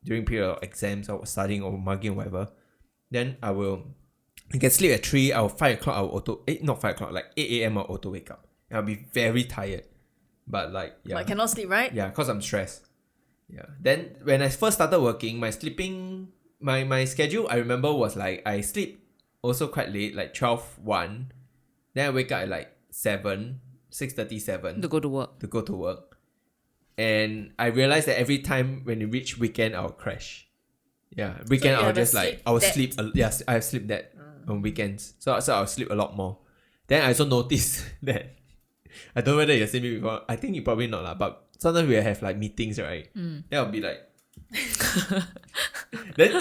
during period of exams or studying or mugging or whatever, then I can sleep at 3, 5 o'clock, not 5 o'clock, like 8 a.m. I'll auto wake up. And I'll be very tired. But like, yeah. Like cannot sleep, right? Yeah, because I'm stressed. Yeah. Then when I first started working, my sleeping, my schedule, I remember was like, I sleep also quite late, like 12, 1. Then I wake up at like 7, 6:37 To go to work. to go to work. And I realized that every time when it reach weekend, I'll crash. Yeah, weekend you I'll have a just like, sleep I will debt. sleep. Yes, I have sleep that on weekends. So I'll sleep a lot more. Then I also noticed that, I don't know whether you've seen me before. I think you probably not lah. But sometimes we have like meetings, right? Then I'll be like, then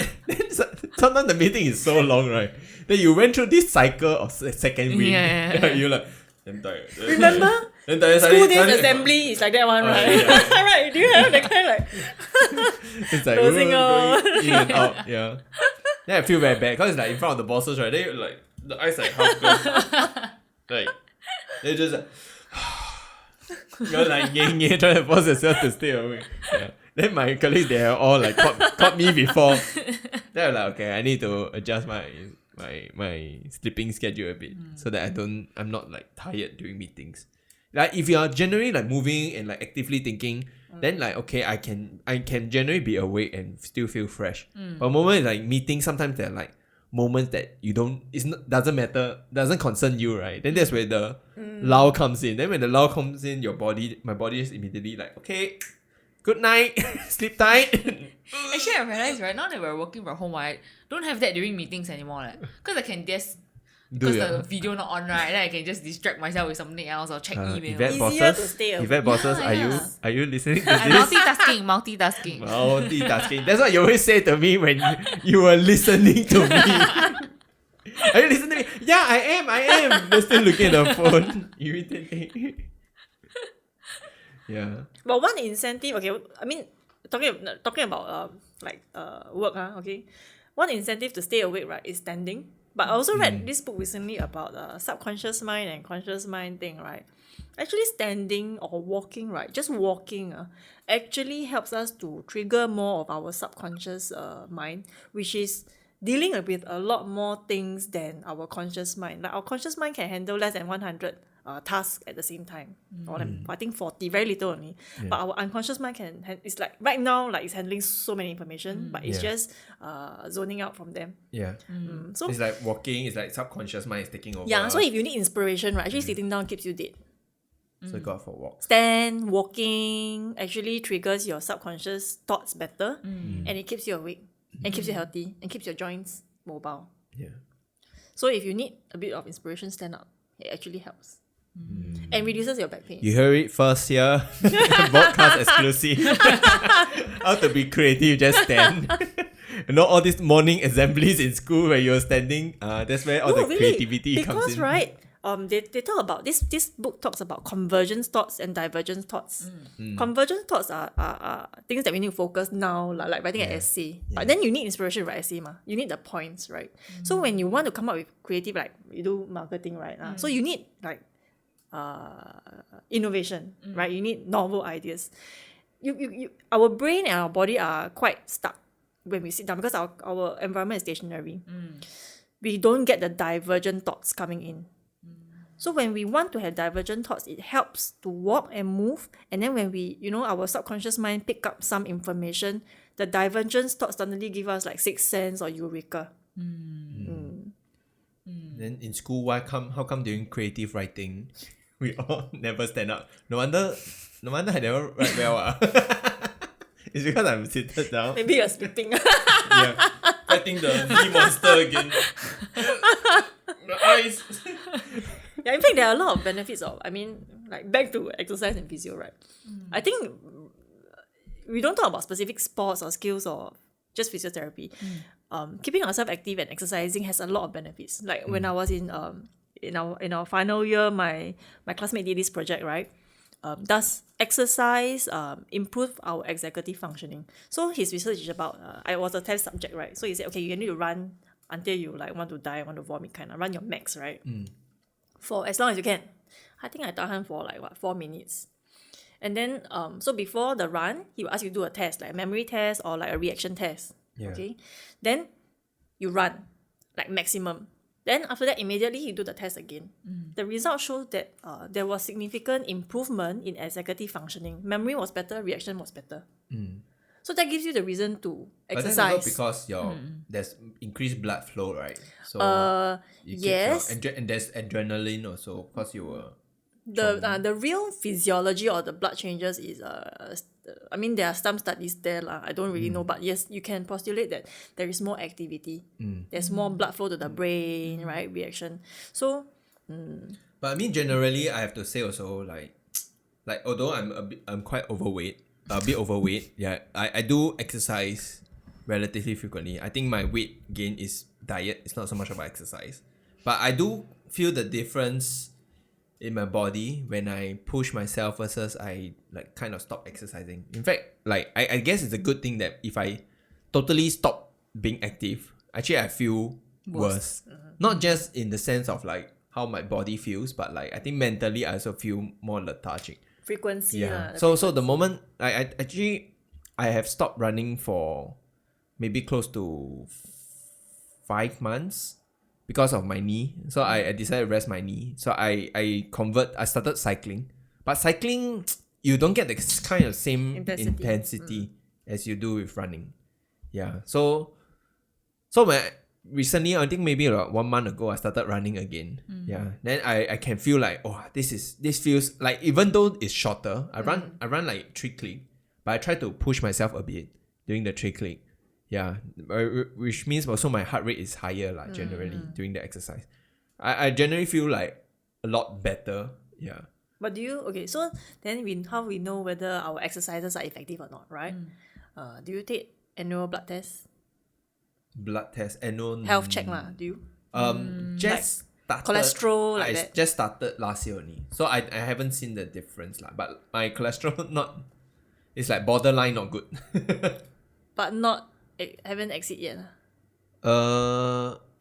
sometimes the meeting is so long, right? Then you went through this cycle of second week. Yeah. You're like, I'm tired. Remember? Then tired, School suddenly- days suddenly- assembly is like that one, Oh, right? yeah. Right? Do you have that kind like It's like Closing going in and out, yeah. Then I feel very bad because it's like in front of the bosses, right? They like the eyes like half closed. Like they just like you're like trying to force yourself to stay awake. Yeah. Then my colleagues they are all like caught me before. Then I'm like, okay, I need to adjust my sleeping schedule a bit so that I'm not like tired during meetings. Like if you are generally like moving and like actively thinking, then like okay, I can generally be awake and still feel fresh. But moment like meeting, sometimes there are like moments that you don't doesn't matter, doesn't concern you, right? Then that's where the lull comes in. Then when the lull comes in, my body is immediately like, okay, good night, sleep tight. Actually, I realized right now that we're working from home, I don't have that during meetings anymore. Because I can just, because the video not on, right? Then I can just distract myself with something else or check email. Event Easier to bosses, stay awake. event bosses, Yeah. are you listening to I'm this? multitasking. Multitasking. That's what you always say to me when you were listening to me. Are you listening to me? Yeah, I am. They're still looking at the phone. Irritating. Yeah. But one incentive, okay, I mean, talking about work, okay. One incentive to stay awake, right, is standing. But I also read this book recently about subconscious mind and conscious mind thing, right? Actually, standing or walking, right, just walking, actually helps us to trigger more of our subconscious mind, which is dealing with a lot more things than our conscious mind. Like our conscious mind can handle less than 100 tasks at the same time, or I think 40, very little only. But our unconscious mind it's like right now, like it's handling so many information, but it's Yeah. just zoning out from them. Yeah. So It's like walking, it's like subconscious mind is taking over. yeah, so if you need inspiration, right, actually sitting down keeps you dead. So go out for walks. Stand, walking actually triggers your subconscious thoughts better, and it keeps you awake, and keeps you healthy, and keeps your joints mobile. Yeah. So if you need a bit of inspiration, stand up. It actually helps. And reduces your back pain. You heard it first here. Podcast exclusive. How to be creative, just stand. All these morning assemblies in school where you're standing, that's where all the creativity comes because in. right, they talk about this book talks about convergence thoughts and divergence thoughts. Convergence thoughts are things that we need to focus now, like writing an essay. But then you need inspiration to write essay, you need the points, right? So when you want to come up with creative, like you do marketing, right? So you need like innovation, right? You need novel ideas. Our brain and our body are quite stuck when we sit down because our environment is stationary. We don't get the divergent thoughts coming in. So when we want to have divergent thoughts, it helps to walk and move. And then when we, our subconscious mind pick up some information, the divergent thoughts suddenly give us like sixth sense or eureka. Then in school, how come during creative writing, we all never stand up? No wonder I never write well. It's because I'm seated down. Maybe you're sleeping. Yeah, fighting the V monster again. My eyes. Yeah, in fact, there are a lot of benefits like back to exercise and physio, right? I think we don't talk about specific sports or skills or just physiotherapy. Keeping ourselves active and exercising has a lot of benefits. Like when I was in our final year, my classmate did this project, right? Does exercise improve our executive functioning? So his research is about, I was a test subject, right? So he said, okay, you need to run until you like want to die, want to vomit, kind of run your max, right? For as long as you can. I think I taught him for 4 minutes. And then, so before the run, he will ask you to do a test, like a memory test or like a reaction test. Yeah. Okay. Then you run, like maximum. Then after that, immediately you do the test again. The result shows that there was significant improvement in executive functioning. Memory was better, reaction was better. So that gives you the reason to exercise. But that's also because there's increased blood flow, right? So you keep yes. and there's adrenaline also, because you were The real physiology or the blood changes is there are some studies there I don't really know, but yes, you can postulate that there is more activity. There's more blood flow to the brain, right? Reaction. So But generally I have to say also like although I'm quite overweight, a bit overweight, yeah, I do exercise relatively frequently. I think my weight gain is diet, it's not so much about exercise. But I do feel the difference in my body when I push myself versus I kind of stop exercising. In fact, I guess it's a good thing that if I totally stop being active, actually I feel worse. Not just in the sense of how my body feels, but I think mentally I also feel more lethargic. Frequency. Yeah. So the moment I have stopped running for maybe close to 5 months because of my knee. So I decided to rest my knee. So I started cycling. But cycling, you don't get the kind of same intensity as you do with running. Yeah. So recently, I think maybe 1 month ago, I started running again. Yeah. Then I can feel this feels like, even though it's shorter, I run 3 click, but I try to push myself a bit during the 3 click. Yeah, which means also my heart rate is higher generally during the exercise. I generally feel a lot better. Yeah. But so then how we know whether our exercises are effective or not, right? Do you take annual blood tests? Blood test, annual health check lah, do you? Just started, cholesterol that? Just started last year only. So I haven't seen the difference but my cholesterol it's borderline not good. But haven't exceed yet.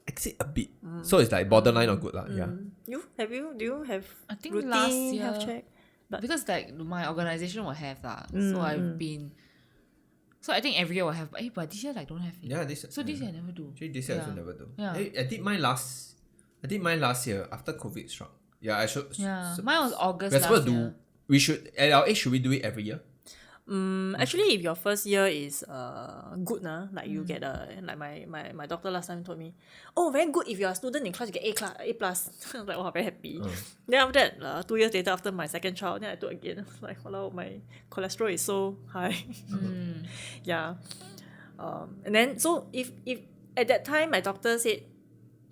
Exceed a bit. So it's borderline not good yeah. Do you have I think routine last year, health check? because my organisation will have so I've been. So I think every year will have, but this year don't have it. Yeah, this year I never do. Actually, this year I also never do. Yeah. I did mine last year after COVID struck. Yeah, I should. Yeah, mine was August last year. We should, at our age, should we do it every year? Actually, if your first year is good, you get my doctor last time told me, oh, very good, if you're a student in class, you get A plus. I was wow, very happy. Then after that, 2 years later, after my second child, then I took again. I was like, hello, my cholesterol is so high. Yeah. And then, so if at that time, my doctor said,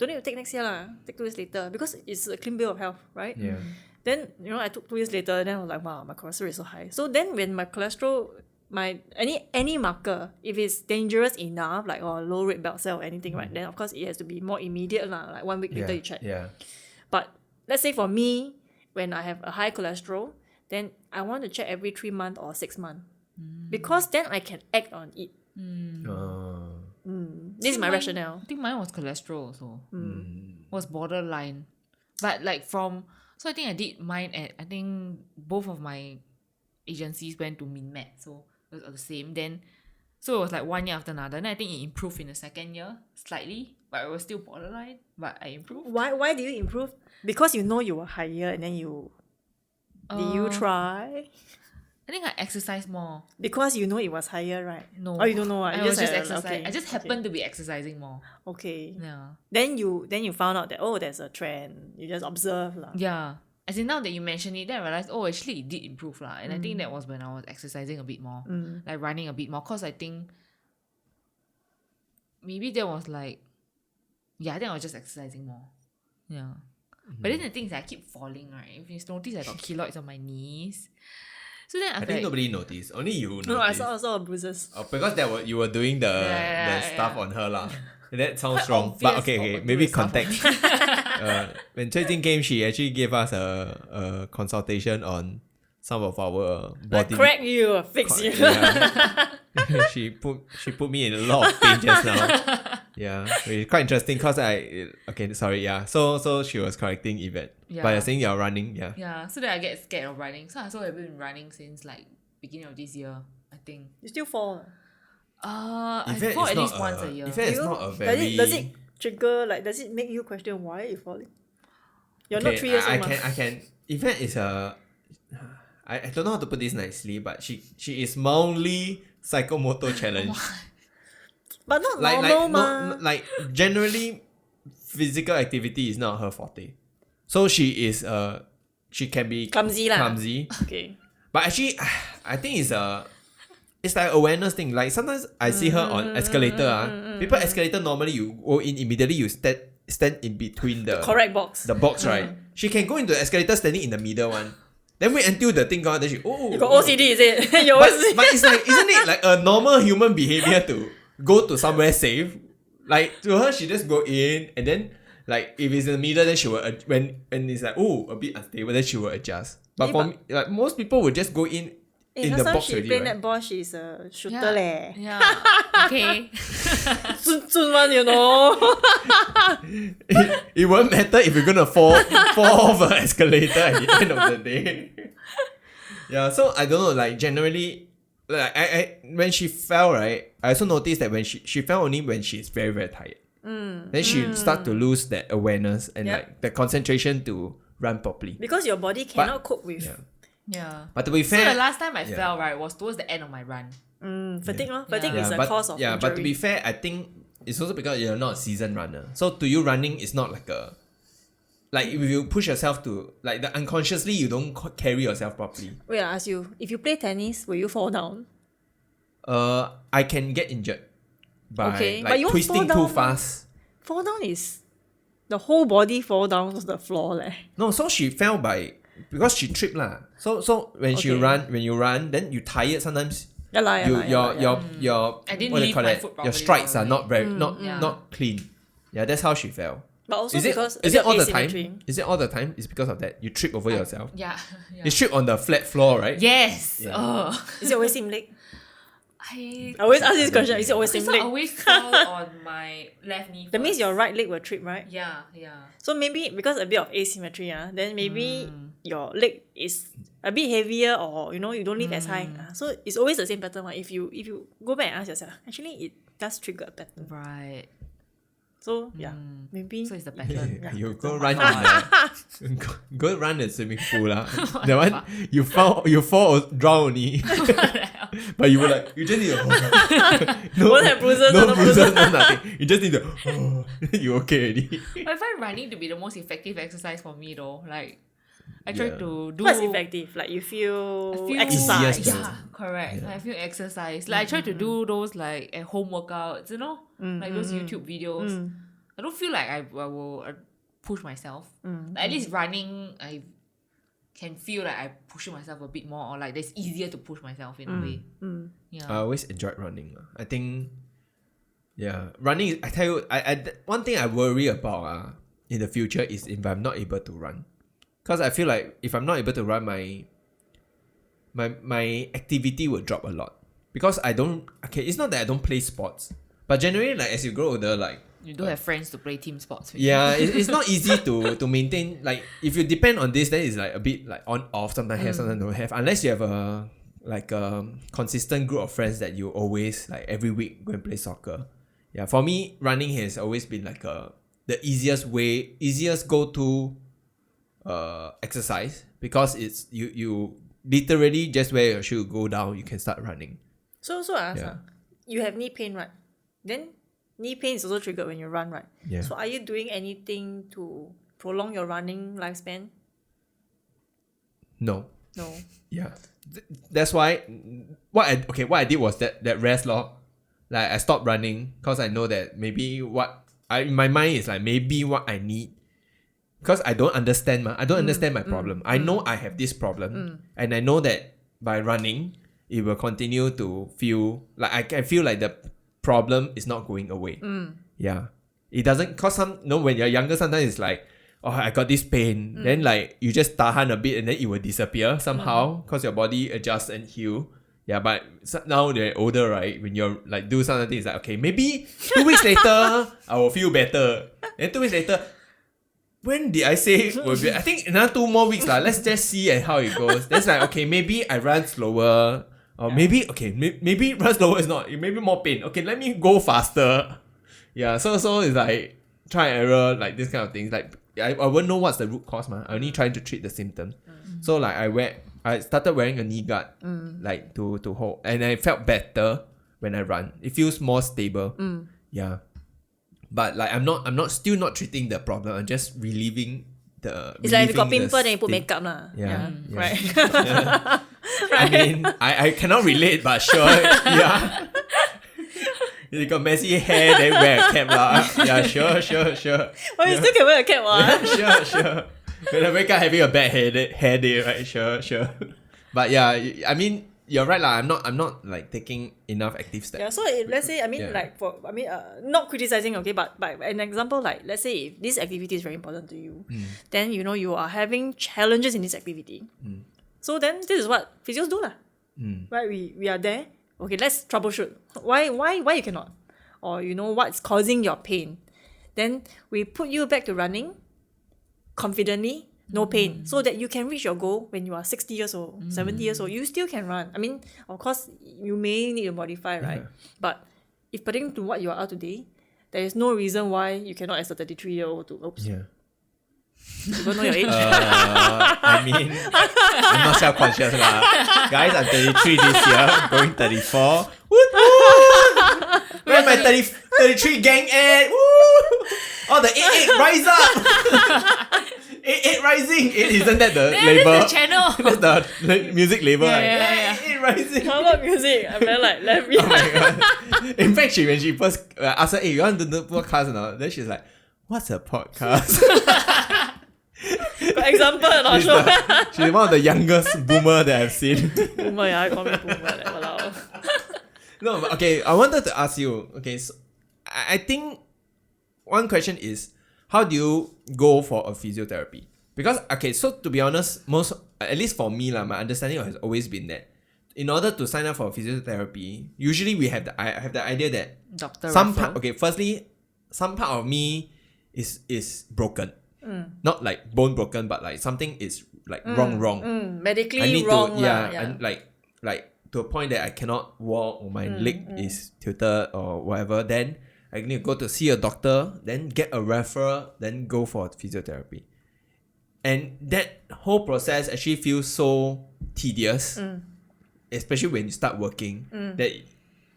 don't need to take next year lah. Take 2 years later because it's a clean bill of health, right? Yeah. Then I took 2 years later. Then I was like, wow, my cholesterol is so high. So then when my cholesterol, my any marker, if it's dangerous enough, like low red blood cell or anything, right? Then of course it has to be more immediate lah. Like 1 week later you check. Yeah. But let's say for me, when I have a high cholesterol, then I want to check every 3 months or 6 months. Because then I can act on it. This is my rationale. I think mine was cholesterol also. Was borderline. But like so I think I did mine at, I think both of my agencies went to MinMed. So it was the same. Then, so it was like 1 year after another. And I think it improved in the second year slightly. But it was still borderline. But I improved. Why did you improve? Because you know you were higher and then did you try? I think I exercised more. Because you know it was higher, right? No. Oh, you don't know. I was just exercising. Okay. I just happened to be exercising more. Okay. Yeah. Then you found out that there's a trend. You just observe lah. Yeah. As in now that you mention it, then I realized, actually it did improve lah. And I think that was when I was exercising a bit more. Like running a bit more. Cause I think maybe that was like, I think I was just exercising more. Yeah. But then the thing is I keep falling, right? If you notice, I got keloids on my knees. So then I think nobody noticed. Only you noticed. No, I saw bruises. Oh, because you were doing the stuff on her lah. That sounds wrong. But okay. Maybe context. When Cui Jing came, she actually gave us a consultation on some of our body. Crack you, fix you. Yeah. she put me in a lot of pain just now. Yeah, it's quite interesting because So she was correcting Yvette. Yeah. But you're saying you're running, yeah. Yeah, so that I get scared of running. So I've been running since like beginning of this year, I think. You still fall. I Yvette fall is at not least once a year. Yvette is not a very... Does it trigger, like, does it make you question why you're falling? You're not 3 years old. I can. Yvette is a... I don't know how to put this nicely, but she is mildly psychomotor challenged. But not normal, ma. Like generally, physical activity is not her forte. So she can be Clumsy lah. Clumsy. Okay. But actually, I think it's like awareness thing. Like sometimes I see her on escalator. People escalator normally you go in immediately, you stand in between the Correct box. the box, right? She can go into the escalator standing in the middle one. Then wait until the thing gone, then she You got OCD, is it? You always but it's like, isn't it like a normal human behavior to go to somewhere safe? Like to her, she just go in and then like if it's in the middle, then she will when it's like a bit unstable, then she will adjust. But for me, like most people would just go in the box she already, play right? netball, she's a shooter leh. Yeah. Okay. Zun one, you know. It won't matter if you're gonna fall off an escalator at the end of the day. Yeah, so I don't know, like generally, like I when she fell, right, I also noticed that when she fell only when she's very, very tired. Then she start to lose that awareness and like the concentration to run properly. Because your body cannot cope with Yeah. But to be So fair, the last time I fell, right, was towards the end of my run. fatigue. Fatigue Yeah. is a cause of injury. but to be fair, I think it's also because you're not a seasoned runner. So to you, running is not like like if you push yourself to like the unconsciously you don't carry yourself properly. Wait, I ask you, if you play tennis, will you fall down? I can get injured by Okay, but like you won't twisting fall too down. fast. Fall down is the whole body fall down to the floor leh. No, so she fell because she tripped lah. So when you run, then you tired sometimes. Your I didn't what do you lift call my that? foot Your properly, strides are not very Yeah. not clean. Yeah, that's how she fell. But also Is because it all the asymmetry. time? Is it all the time? It's because of that. You trip over yourself. Yeah. You trip on the flat floor, right? Yes. Yeah. Oh. Is it always same leg? I I always ask this question. Is it always same so I leg? always fall on my left knee. That means first. your right leg will trip, right? Yeah. So maybe because a bit of asymmetry, then maybe your leg is a bit heavier or you don't lift as high. So it's always the same pattern. If you go back and ask yourself, actually it does trigger a pattern. Right. So maybe So it's the pattern. You go run in go run in the swimming pool lah. That one you fall drown only. But you were like you just need to won't have bruises, no no bruises, no nothing. You just need to you okay already. I find running to be the most effective exercise for me though. Like I try Yeah. to do what's effective? Like you feel, I feel exercise. Easiest to- Yeah, correct. I feel exercise. Like I try to do those like at home workouts, like those YouTube videos. I don't feel like I will push myself. Like, at least running, I can feel like I'm pushing myself a bit more, or like it's easier to push myself in a way. Yeah. I always enjoyed running. I think, yeah, running. I tell you, one thing I worry about in the future is if I'm not able to run, because I feel like if I'm not able to run, my activity will drop a lot. Because I don't. Okay, it's not that I don't play sports, but generally, like as you grow older, like you don't have friends to play team sports with. yeah, it's not easy to maintain. Like if you depend on this, then it's like a bit like on off. Sometimes have, sometimes don't have. Unless you have a consistent group of friends that you always like every week go and play soccer. Yeah, for me, running has always been like the easiest go to exercise, because it's you literally just wear your shoe, go down, you can start running. So you have knee pain, right? Then knee pain is also triggered when you run, right? Yeah. So are you doing anything to prolong your running lifespan? No. No. Yeah. That's why what I did was that rest law. Like I stopped running because I know that maybe in my mind is like maybe what I need, because I don't understand my problem. I know I have this problem, and I know that by running it will continue to feel like I can feel like the problem is not going away. Yeah. It doesn't, cause when you're younger, sometimes it's like, oh, I got this pain. Then like you just tahan a bit and then it will disappear somehow because your body adjusts and heal. Yeah, but now they're older, right? When you're like do some other things, like okay, maybe 2 weeks later I will feel better. Then 2 weeks later, when did I say will be? I think another 2 more weeks lah. Let's just see how it goes. Then it's like okay, maybe I run slower. Or maybe maybe run slower is not. It may be more pain. Okay, let me go faster. Yeah, so it's like try and error, like this kind of things. Like I won't know what's the root cause, man. I only trying to treat the symptoms. So like I started wearing a knee guard, like to hold, and I felt better when I run. It feels more stable. Yeah, but like I'm still not treating the problem. I'm just relieving the. It's like if you got pimple, then you put makeup lah. Yeah. Right. Yeah. I mean, I cannot relate, but sure, yeah. You got messy hair, then wear a cap lah. Yeah, sure. Well, you still can wear a cap, Yeah, sure. When I wake up having a bad hair day, right? Sure. But yeah, I mean, you're right lah. I'm not like taking enough active steps. Yeah. So if, let's say, not criticizing, okay, but an example, like let's say if this activity is very important to you, then you are having challenges in this activity. So then this is what physios do lah. Right? We are there. Okay, let's troubleshoot. Why you cannot? Or what's causing your pain. Then we put you back to running confidently, no pain, so that you can reach your goal when you are 60 years old, 70 years old. You still can run. I mean, of course, you may need to modify, right? But if pertaining to what you are today, there is no reason why you cannot as a 33-year-old to. Oops. Yeah. You don't know your age. I mean, I'm not self-conscious lah. Guys, I'm 33 this year. I'm going 34. Where my 33 gang at? Woo! Oh, the 88 rise up. 88 rising. Isn't that the label? That's the channel. That's the music label. Yeah. 88 rising. How about music? I'm very like, let me. Oh my god. In fact, when she first asked her, hey, you want to do the podcast or not? Then she's like, what's a podcast? For example, she's one of the youngest boomer that I've seen. Boomer, yeah, I call me boomer. Like, walao. No, but okay, I wanted to ask you. Okay, so I think one question is, how do you go for a physiotherapy? Because okay, so to be honest, at least for me lah, my understanding has always been that in order to sign up for physiotherapy, usually I have the idea that firstly, some part of me is broken. Not like bone broken, but like something is like wrong. Medically I need wrong. and like to a point that I cannot walk or my leg is tilted or whatever. Then I need to go to see a doctor, then get a referral, then go for physiotherapy. And that whole process actually feels so tedious, especially when you start working, that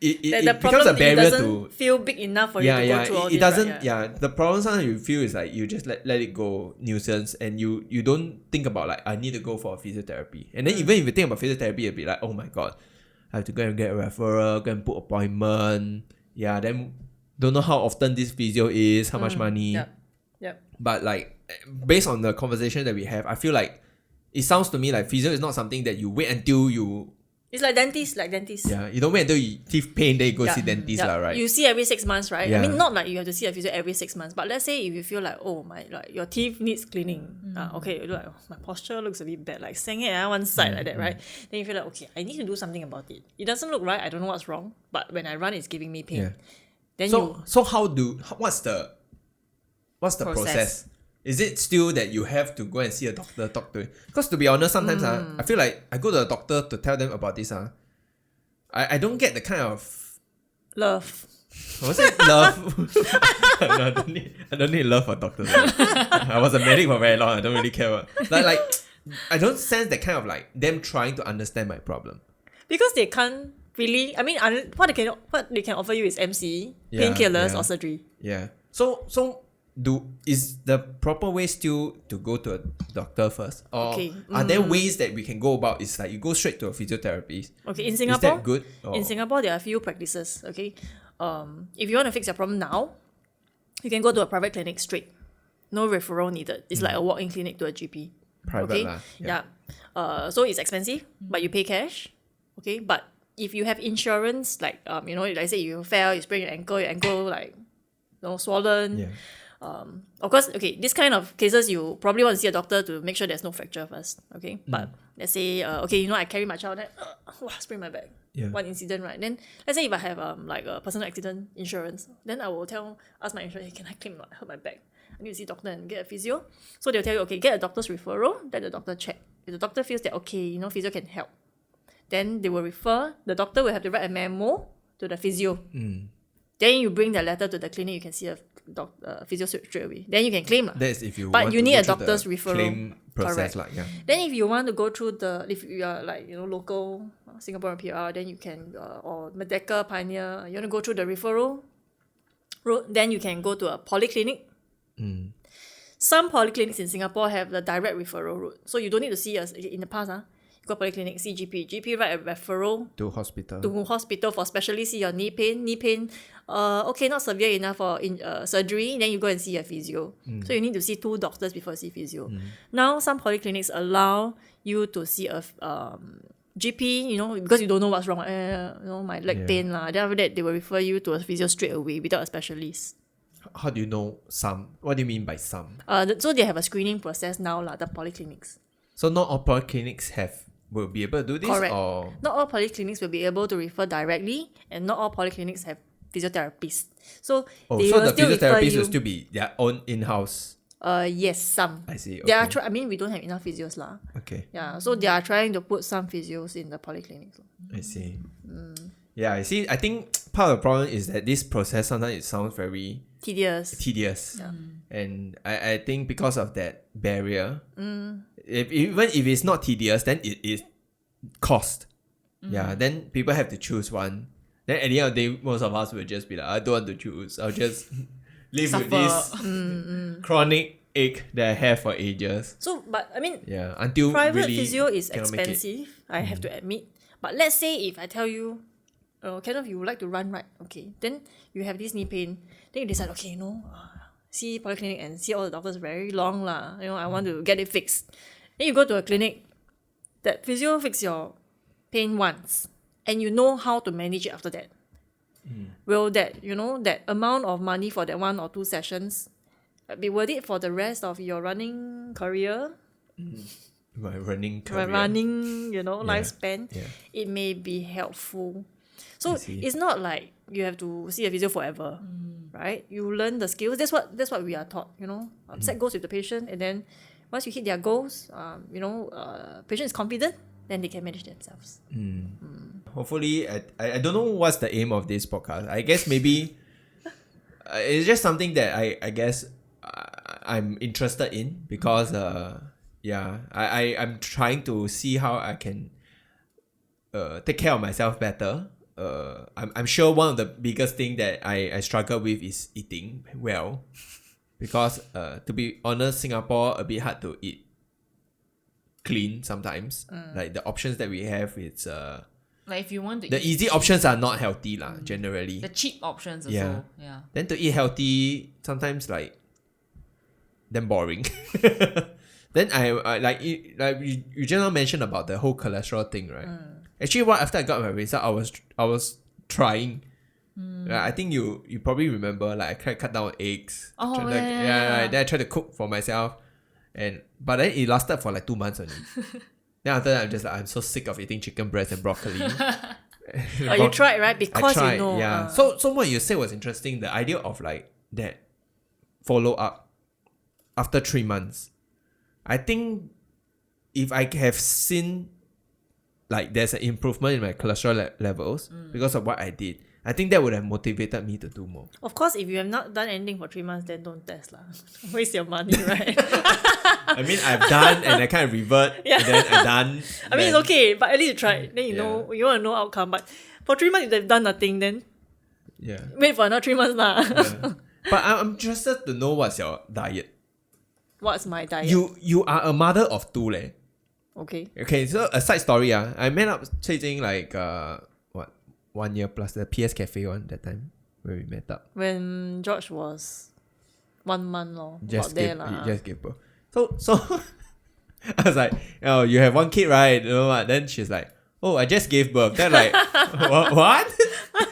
it becomes a barrier to feel big enough for you to go through all this. It doesn't. The problem sometimes you feel is like you just let it go nuisance, and you don't think about like I need to go for a physiotherapy. And then even if you think about physiotherapy, it'll be like, oh my god, I have to go and get a referral, go and book appointment. Yeah, then don't know how often this physio is, how much money. Yep. But like, based on the conversation that we have, I feel like it sounds to me like physio is not something that you wait until you. It's like dentist. Yeah, you don't wait until you teeth pain, then you go see dentist, right? You see every 6 months, right? Yeah. I mean, not like you have to see a physio every 6 months, but let's say if you feel like, oh my, like your teeth needs cleaning. Okay, you're like, oh, my posture looks a bit bad, like saying it one side like that, right? Then you feel like, okay, I need to do something about it. It doesn't look right. I don't know what's wrong, but when I run, it's giving me pain. Yeah. Then So what's the process? Is it still that you have to go and see a doctor, talk to it? Because to be honest, sometimes I feel like I go to the doctor to tell them about this. I don't get the kind of love. was it love? No, I don't need love for doctors. I was a medic for very long. I don't really care. Like I don't sense that kind of like them trying to understand my problem. Because they can't really, I mean, what they can offer you is MC, painkillers, or surgery. Yeah. So is the proper way still to go to a doctor first? Or are there ways that we can go about? It's like you go straight to a physiotherapist. Okay, in Singapore, is that good? In Singapore, there are a few practices. Okay, if you want to fix your problem now, you can go to a private clinic straight. No referral needed. It's like a walk-in clinic to a GP. Private lah. Yeah. So it's expensive, but you pay cash. Okay, but if you have insurance, like like say you fell, you sprain your ankle like swollen. Yeah. Of course, okay, this kind of cases you probably want to see a doctor to make sure there's no fracture first. Okay, but let's say I carry my child, then sprain my back. Yeah. One incident, right? Then let's say if I have like a personal accident insurance, then I will ask my insurance, hey, can I claim? I hurt my back. I need to see a doctor and get a physio. So they'll tell you, okay, get a doctor's referral. Then the doctor check. If the doctor feels that physio can help, then they will refer. The doctor will have to write a memo to the physio. Then you bring the letter to the clinic. You can see a physio straight away. Then you can claim. That's if you. But want you to need go a through doctor's the referral. claim process, Correct. yeah. Then if you want to go through if you are like local Singaporean PR, then you can or Merdeka Pioneer. You want to go through the referral route, then you can go to a polyclinic. Some polyclinics in Singapore have the direct referral route, so you don't need to see us in the past. You go polyclinic, see GP. GP write a referral To hospital. to hospital for specialists, see your knee pain. Okay, not severe enough for surgery. Then you go and see a physio. So you need to see 2 doctors before you see physio. Now some polyclinics allow you to see a GP, because you don't know what's wrong. My leg pain lah. Then after that, they will refer you to a physio straight away without a specialist. How do you know some? What do you mean by some? So they have a screening process now lah. The polyclinics. So not all polyclinics will be able to do this? Correct. Or Not all polyclinics will be able to refer directly, and not all polyclinics have physiotherapists. So they so will the still refer physiotherapist you. will still be their own in-house. Yes, some. I see. They are. Okay. We don't have enough physios lah. Okay. Yeah, so they are trying to put some physios in the polyclinics. I see. Yeah, I see. I think part of the problem is that this process sometimes it sounds very Tedious. tedious. And I think because of that barrier, even if it's not tedious, then it is cost. Yeah, then people have to choose one. Then at the end of the day, most of us will just be like, I don't want to choose. I'll just live with this chronic ache that I have for ages. So, but I mean, Yeah, until private really physio is cannot make it. expensive. I have to admit. But let's say if I tell you, Kenneth, you would like to run, right? Okay, then you have this knee pain. Then you decide, okay, see polyclinic and see all the doctors very long lah. I want to get it fixed. Then you go to a clinic. That physio fix your pain once, and you know how to manage it after that. Will that that amount of money for that 1 or 2 sessions be worth it for the rest of your running career? My running career. Running, lifespan, Yeah. it may be helpful. So I see. it's not like you have to see a physio forever, right? You learn the skills. That's what we are taught. Set goals with the patient, and then once you hit their goals, patient is confident, then they can manage themselves. Hopefully, I don't know what's the aim of this podcast. I guess maybe it's just something that I guess I'm interested in because I'm trying to see how I can take care of myself better. I'm sure one of the biggest thing that I struggle with is eating well, because to be honest, Singapore a bit hard to eat clean sometimes. Like the options that we have, it's Like if you want to The eat easy options are not healthy lah, generally. the cheap options also. Yeah. Yeah. Then to eat healthy, sometimes like then boring. Then I like you just now mentioned about the whole cholesterol thing, right? Actually, what after I got my result, I was trying. I think you probably remember, like I tried to cut down on eggs. Oh, Tried to, yeah. Then I tried to cook for myself, but then it lasted for like 2 months only. Then after that, I'm just like, I'm so sick of eating chicken breast and broccoli. Oh, you tried, right? I Because tried, you know. yeah. So what you said was interesting. The idea of like that follow up after 3 months. I think if I have seen like there's an improvement in my cholesterol levels because of what I did, I think that would have motivated me to do more. Of course, if you have not done anything for 3 months, then don't test lah. Waste your money, right? I mean, I've done and I kind of revert, Yeah. and then I done. I mean, it's okay, but at least you tried. Then you Yeah. know, you want to know outcome. But for 3 months, if they've done nothing, then Yeah. wait for another 3 months lah. Yeah. But I'm interested to know what's your diet. What's my diet? You are a mother of 2 leh. Okay. Okay, so a side story I met up Cui like 1 year plus the PS Cafe one that time where we met up. When George was 1 month lor, Just about there gave, lah. just gave birth. So I was like, oh, you have 1 kid, right? You know what? Then she's like, oh, I just gave birth. Then like, what?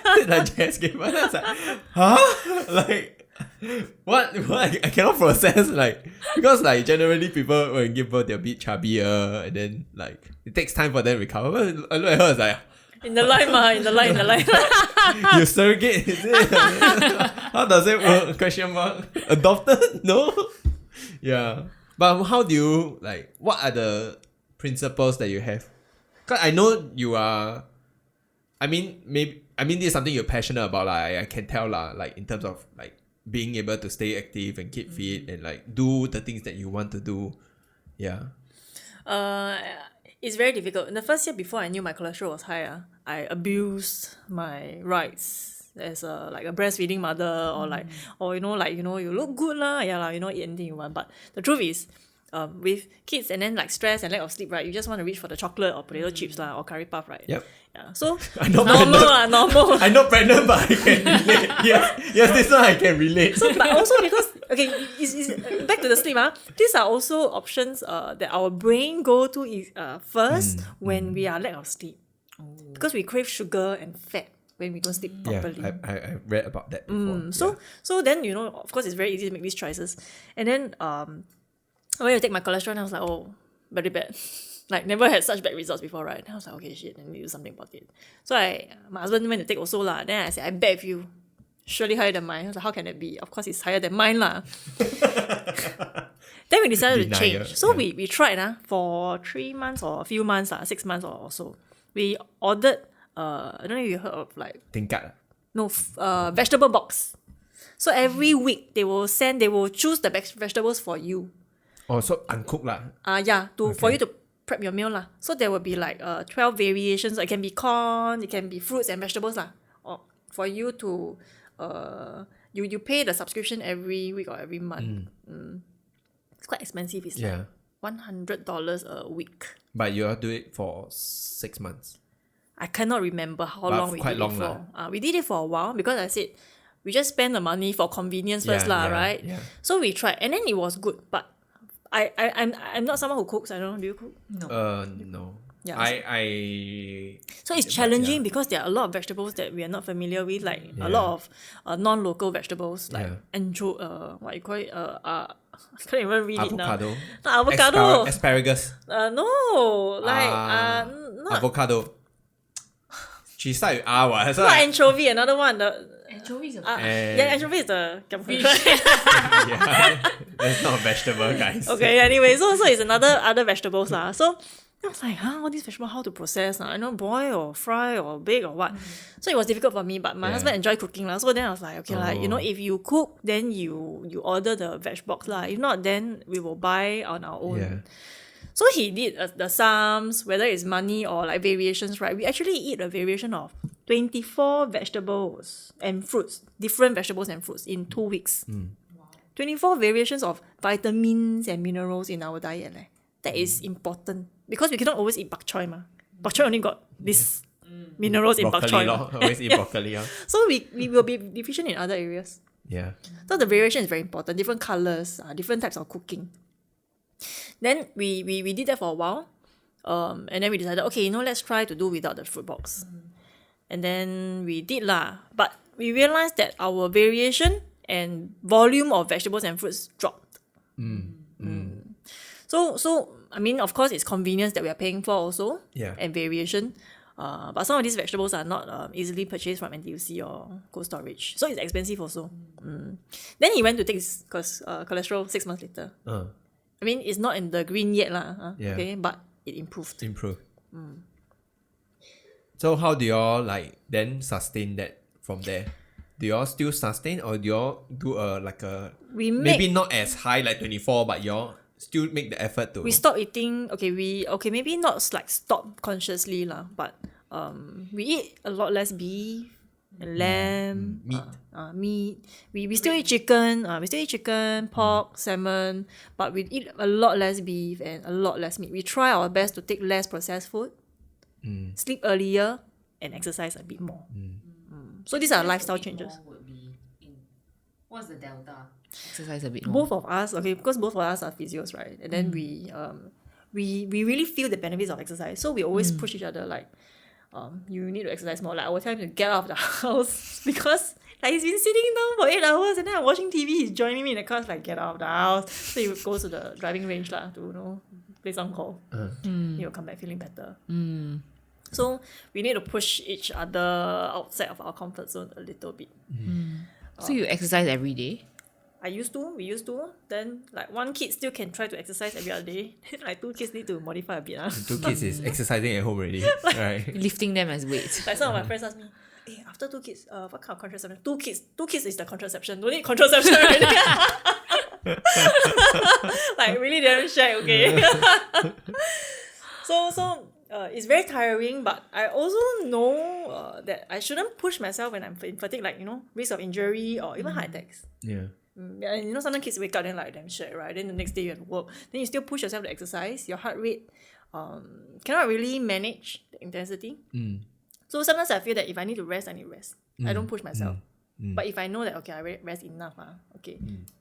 I just gave birth. I was like, huh? Like, what? I cannot process, like, because like generally people when give birth they're a bit chubbier and then like it takes time for them to recover. I look at her, I was like, In the line ma, in the line. you surrogate, is it? How does it work? Question mark. Adopted? No? Yeah. But how do you, like, what are the principles that you have? Because I know you are, I mean, this is something you're passionate about, I can tell, like, in terms of, like, being able to stay active and keep fit and, like, do the things that you want to do. Yeah. It's very difficult. In the first year before I knew my cholesterol was high, I abused my rights as a breastfeeding mother or you look good lah, eat anything you want. But the truth is, with kids and then like stress and lack of sleep, right, you just want to reach for the chocolate or potato chips lah or curry puff, right? Yep. Yeah. So I'm not normal pregnant. lah, normal. I'm not pregnant, but I can relate. Yes, this one I can relate. So, but also because it's back to the sleep. These are also options that our brain go to first when we are lack of sleep, because we crave sugar and fat when we don't sleep properly. Yeah, I read about that before. So then of course it's very easy to make these choices, and then when you take my cholesterol, I was like, oh, very bad. Like never had such bad results before, right? And I was like, okay, shit, I need to do something about it. So my husband went to take also lah. Then I said, I bet if you surely higher than mine. I was like, how can that be? Of course it's higher than mine lah. Then we decided to Denier, change. So yeah. we tried for 3 months or a few months, 6 months or so. We ordered I don't know if you heard of like Tingkat. vegetable box. So every week they will choose the vegetables for you. Oh, so uncooked lah. For you to prep your meal lah. So there will be like 12 variations. It can be corn, it can be fruits and vegetables lah. Or for you to you pay the subscription every week or every month. It's quite expensive. It's like $100 a week. But you all do it for 6 months. I cannot remember how But long we quite did long it for. We did it for a while because I said we just spend the money for convenience first right? Yeah. So we tried and then it was good. But I'm not someone who cooks. I don't know. Do you cook? No. No. Yeah. So So it's challenging because there are a lot of vegetables that we are not familiar with, like a lot of non-local vegetables, like what you call it? I can't even read avocado. it now. Not avocado. Asparagus. No, like not Avocado. She started with R, what? So not anchovy. Another one. Anchovies are Anchovy is the fish. yeah, that's not a vegetable, guys. Okay. Anyway, so it's other vegetables lah. So I was like, all these vegetables, how to process? I know boil or fry or bake or what. So it was difficult for me, but my husband enjoyed cooking lah. So then I was like, okay, if you cook, then you order the veg box lah. If not, then we will buy on our own. Yeah. So he did the sums, whether it's money or like variations, right? We actually eat a variation of 24 vegetables and fruits, different vegetables and fruits in 2 weeks. 24 variations of vitamins and minerals in our diet. That is important because we cannot always eat bak choy ma. Bak choy only got this minerals in bok Broccoli choy. lor. Always eat broccoli lor. So we will be deficient in other areas. Yeah. So the variation is very important. Different colors, different types of cooking. Then we did that for a while. And then we decided, okay, let's try to do without the fruit box. And then we did lah. But we realized that our variation and volume of vegetables and fruits dropped. So I mean, of course, it's convenience that we are paying for also. Yeah. And variation. But some of these vegetables are not easily purchased from NTUC or cold storage. So it's expensive also. Then he went to take his cholesterol 6 months later. I mean, it's not in the green yet lah. Yeah. Okay, but it improved. Improve. So how do y'all like then sustain that from there? Do y'all still sustain or do y'all do We maybe not as high like 24, but y'all still make the effort to we stop eating. Okay, maybe not like stop consciously lah, but we eat a lot less beef and lamb, meat. Meat. We still eat chicken. We still eat chicken, pork, salmon, but we eat a lot less beef and a lot less meat. We try our best to take less processed food, sleep earlier, and exercise a bit more. So these are lifestyle changes. What's the delta? Exercise a bit more. Both of us, okay, because both of us are physios, right? And then we really feel the benefits of exercise. So we always push each other like, you need to exercise more. Like I will tell him to get out of the house because like he's been sitting down for 8 hours and then I'm watching TV. He's joining me in the car, like get out of the house. So he would go to the driving range lah to play some golf. He will come back feeling better. So we need to push each other outside of our comfort zone a little bit. So you exercise every day? We used to. Then like one kid still can try to exercise every other day. Like 2 kids need to modify a bit. 2 kids is exercising at home already. Right. Lifting them as weights. Like some of my friends ask me, hey, after 2 kids, what kind of contraception? 2 kids is the contraception. Don't need contraception already. Like really damn shy, okay? So it's very tiring, but I also know that I shouldn't push myself when I'm in fatigue, like, risk of injury or even heart attacks. Yeah. And sometimes kids wake up then like damn shit, right? Then the next day you have to work. Then you still push yourself to exercise. Your heart rate cannot really manage the intensity. So sometimes I feel that if I need to rest, I need rest. I don't push myself. But if I know that, okay, I rest enough,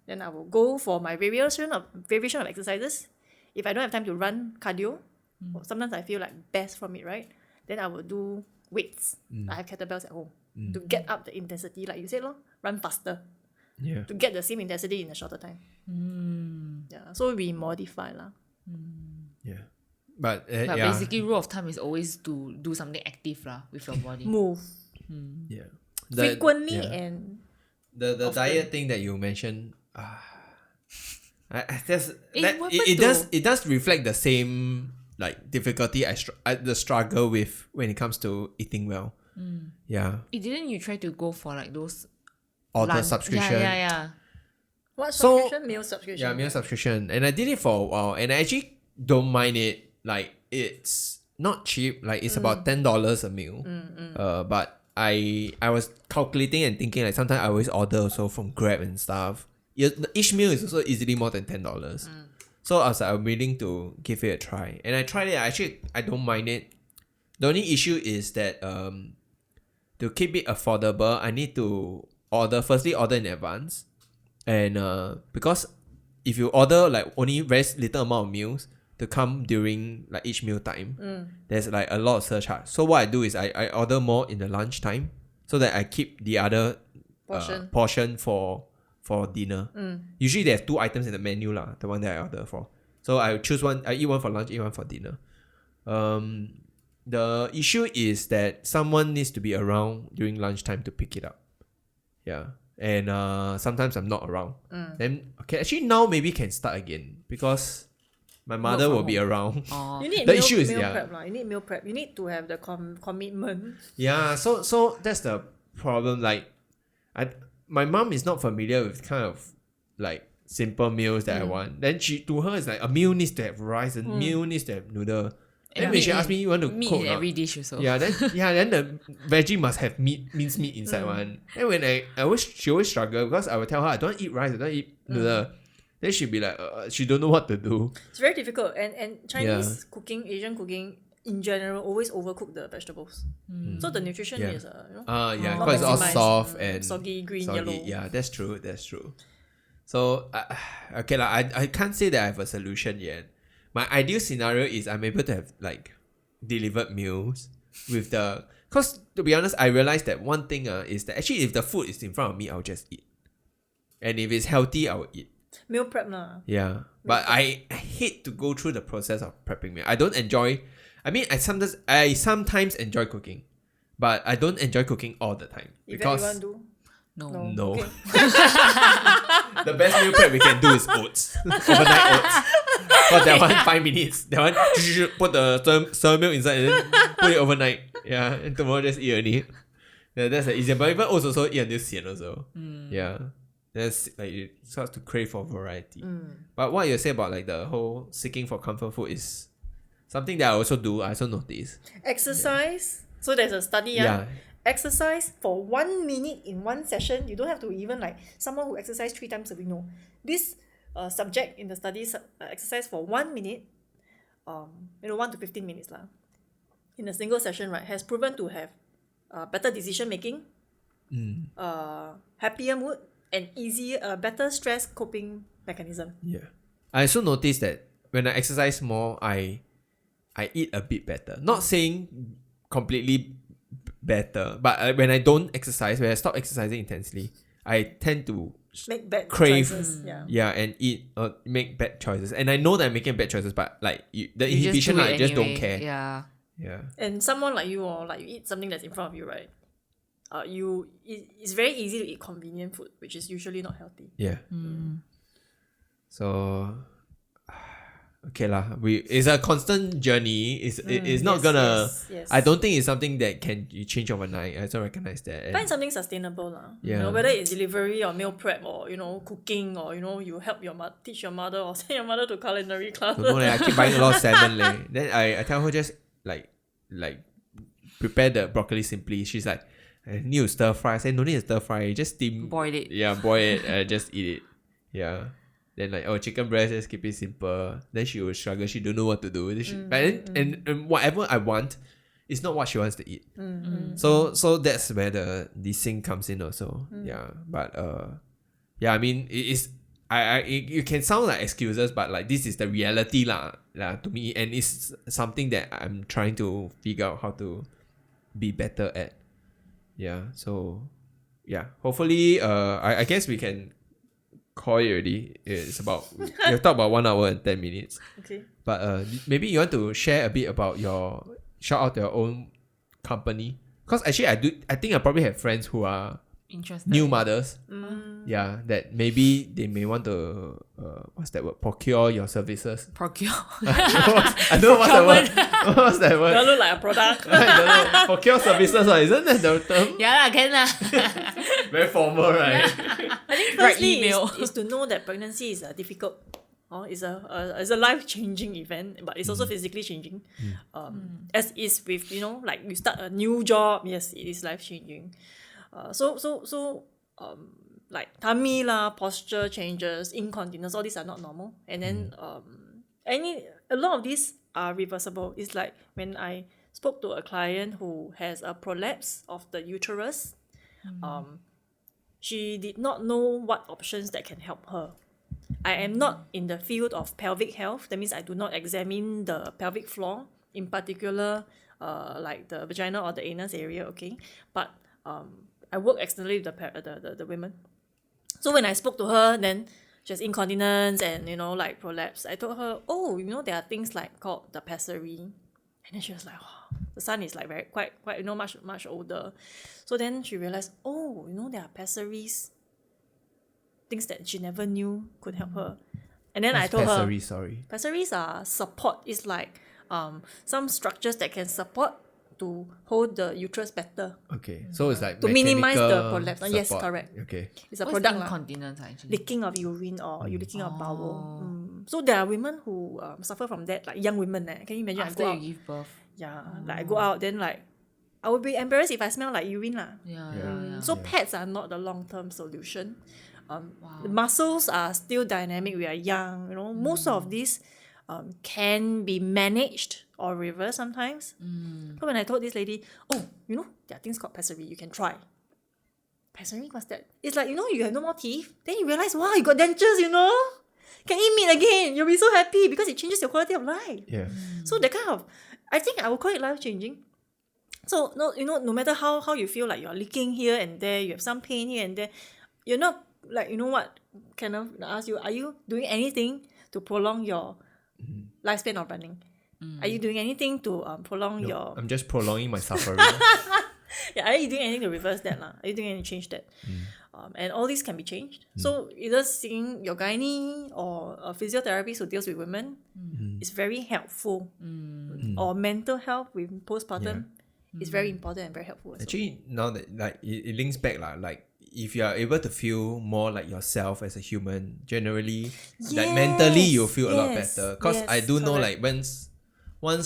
then I will go for my variation of exercises. If I don't have time to run cardio, sometimes I feel like best from it, right? Then I will do weights. I have kettlebells at home to get up the intensity, like you said, run faster. Yeah. To get the same intensity in a shorter time. Yeah, so we modify lah. Yeah. But But yeah. basically, rule of thumb is always to do something active with your body. Move Yeah. frequently yeah. and The diet thing that you mentioned, it does reflect the same like difficulty the struggle with when it comes to eating well. Yeah. Didn't you try to go for like those Order lunch? subscription. Yeah. what So- subscription? Meal subscription. Yeah, meal subscription. And I did it for a while and I actually don't mind it. Like it's not cheap. Like it's about $10 a meal. But I was calculating and thinking like sometimes I always order also from Grab and stuff. Each meal is also easily more than $10. So I was like, I'm willing to give it a try. And I tried it. Actually, I don't mind it. The only issue is that to keep it affordable, I need to order in advance. And because if you order like only very little amount of meals to come during like each meal time, there's like a lot of surcharge. So what I do is I order more in the lunch time so that I keep the other portion for dinner. Usually they have 2 items in the menu lah, the one that I order for. So I choose one, I eat one for lunch, eat one for dinner. The issue is that someone needs to be around during lunchtime to pick it up. Yeah. And sometimes I'm not around. Then okay, actually now maybe can start again because my mother will be around. You need The meal, issue is, meal yeah. prep lah. You need meal prep. You need to have the commitment. Yeah, so that's the problem. Like, my mom is not familiar with kind of like simple meals that I want. Then to her it's like a meal needs to have rice, and meal needs to have noodle. And when she asked me, you want to meat cook in or not? every dish also. Then the veggie must have minced meat inside one. And when she always struggle because I will tell her I don't eat rice, I don't eat noodle. Then she'll be like, she don't know what to do. It's very difficult. And Chinese cooking, Asian cooking, in general always overcook the vegetables. So the nutrition Yeah. is Yeah, more because it's all maximized, soft and soggy, green, soggy. yellow. Yeah, that's true. That's true. So, okay, I can't say that I have a solution yet. My ideal scenario is I'm able to have like delivered meals with the. Because to be honest, I realized that one thing is that actually if the food is in front of me, I'll just eat. And if it's healthy, I'll eat. Meal prep lah. Yeah. But I hate to go through the process of prepping meal. I don't enjoy. I mean, I sometimes enjoy cooking, but I don't enjoy cooking all the time If because everyone do. no. Okay. The best meal prep we can do is oats, overnight oats. But that one 5 minutes. That one put the soy milk inside and then put it overnight. Yeah, and tomorrow just eat only. Yeah, that's the easier. But even oats also eat until sian also. Yeah, that's like it starts to crave for variety. But what you say about like the whole seeking for comfort food is something that I also do. I also notice. Exercise. So there's a study. Yeah. Exercise for 1 minute in one session. You don't have to even like someone who exercise 3 times a week. No, this subject in the study exercise for 1 minute, 1 to 15 minutes lah, in a single session, right, has proven to have better decision making, happier mood, and better stress coping mechanism. Yeah. I also noticed that when I exercise more, I eat a bit better. Not saying completely better, but when I don't exercise, when I stop exercising intensely, I tend to Make bad crave, choices. and eat make bad choices. And I know that I'm making bad choices, but like the You just inhibition, do I it just don't anyway. care. Yeah. Yeah. And someone like you, or like you eat something that's in front of you, right? It's very easy to eat convenient food, which is usually not healthy. Yeah. So okay lah. It's a constant journey. It's not gonna. Yes. I don't think it's something that can you change overnight. I don't recognize that. And Find something sustainable lah. Yeah. Whether it's delivery or meal prep or cooking or you help your teach your mother or send your mother to culinary class. don't know leh, I keep buying a lot of salmon leh. Then I tell her just like prepare the broccoli simply. She's like, I need to stir fry. I say no need to stir fry. Just steam. Boil it. Yeah, boil it and just eat it. Yeah. Then like chicken breast, just keep it simple. Then she will struggle. She don't know what to do. Then but then, and whatever I want, it's not what she wants to eat. So that's where the thing comes in also. Yeah, but I mean it is. You can sound like excuses, but like this is the reality lah to me, and it's something that I'm trying to figure out how to be better at. Yeah. So yeah, hopefully I guess we can call it already. It's about we've talked about 1 hour and 10 minutes. Okay. But maybe you want to share a bit about shout out your own company, because actually I think I probably have friends who are Interesting. new mothers. Yeah, that maybe they may want to what's that word? Procure your services. Procure. I don't know what's that word. What's that word? That look like a product. I don't know. Procure services, isn't that the term? Yeah, can lah. Very formal, right? I think Write firstly email. is to know that pregnancy is difficult. It's a life-changing event, but it's also physically changing. As is with like you start a new job. Yes, it is life-changing. Like tummy lah, posture changes, incontinence, all these are not normal. And then a lot of these are reversible. It's like when I spoke to a client who has a prolapse of the uterus, she did not know what options that can help her. I am not in the field of pelvic health. That means I do not examine the pelvic floor, in particular, like the vagina or the anus area. Okay, but I work externally with the women. So when I spoke to her, then she has incontinence and like prolapse. I told her, there are things like called the pessary, and then she was like, oh, the son is like quite much older. So then she realized, there are pessaries, things that she never knew could help her. And then I told her, pessaries are support. It's like some structures that can support to hold the uterus better. Okay, so it's like to minimize the mechanical prolapse. Yes, support. correct. Okay. It's a What's product lah. incontinence actually? Leaking of urine or you leaking of bowel. So there are women who suffer from that, like young women. Can you imagine? After I go you out, give birth. like I go out, then like I would be embarrassed if I smell like urine lah. Yeah. So pads are not the long-term solution. The muscles are still dynamic. We are young. Most of these can be managed or reversed sometimes. So when I told this lady, oh, you know, there are things called pessary, you can try. Pessary, what's that? It's like, you know, you have no more teeth. Then you realize, wow, you got dentures, you know. Can eat meat again. You'll be so happy because it changes your quality of life. Yeah. So that kind of, I think I would call it life-changing. So, no, you know, no matter how you feel like you're leaking here and there, you have some pain here and there, you're not, like, you know what, kind of ask you, are you doing anything to prolong your lifespan of running? Are you doing anything to prolong your... I'm just prolonging my suffering. Yeah, are you doing anything to reverse that? Are you doing anything to change that? And all these can be changed. So either seeing your gynae or a physiotherapist who deals with women is very helpful. Or mental health with postpartum is very important and very helpful. Actually, now that like it links back like if you are able to feel more like yourself as a human, generally, like mentally you'll feel a lot better. Because I do know like once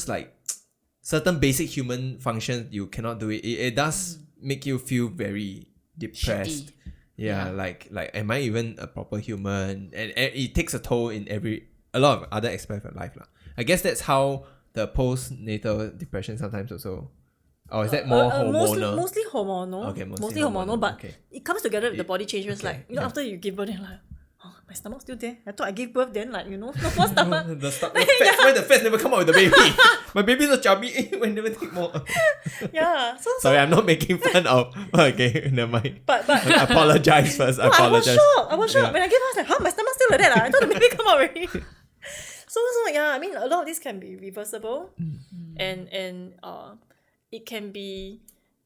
like certain basic human functions you cannot do it does make you feel very depressed. Yeah, like am I even a proper human? And it takes a toll in a lot of other aspects of life. I guess that's how the postnatal depression sometimes also. Or is that more hormonal? Mostly hormonal. Okay, mostly hormonal, but okay. it comes together with the body changes. Okay, Like, you know, after you give birth, you're like, oh, my stomach's still there. I thought I gave birth then, like, you know, no more stomach. The fats, why the fats never come out with the baby? My baby's so chubby. Why never take more? Yeah. So Sorry, I'm not making fun of. Okay, never mind. But I apologize first. I apologize. I was shocked. When I gave birth, I was like, huh, my stomach's still like that. I thought the baby come out already. So yeah, I mean, a lot of this can be reversible, and it can be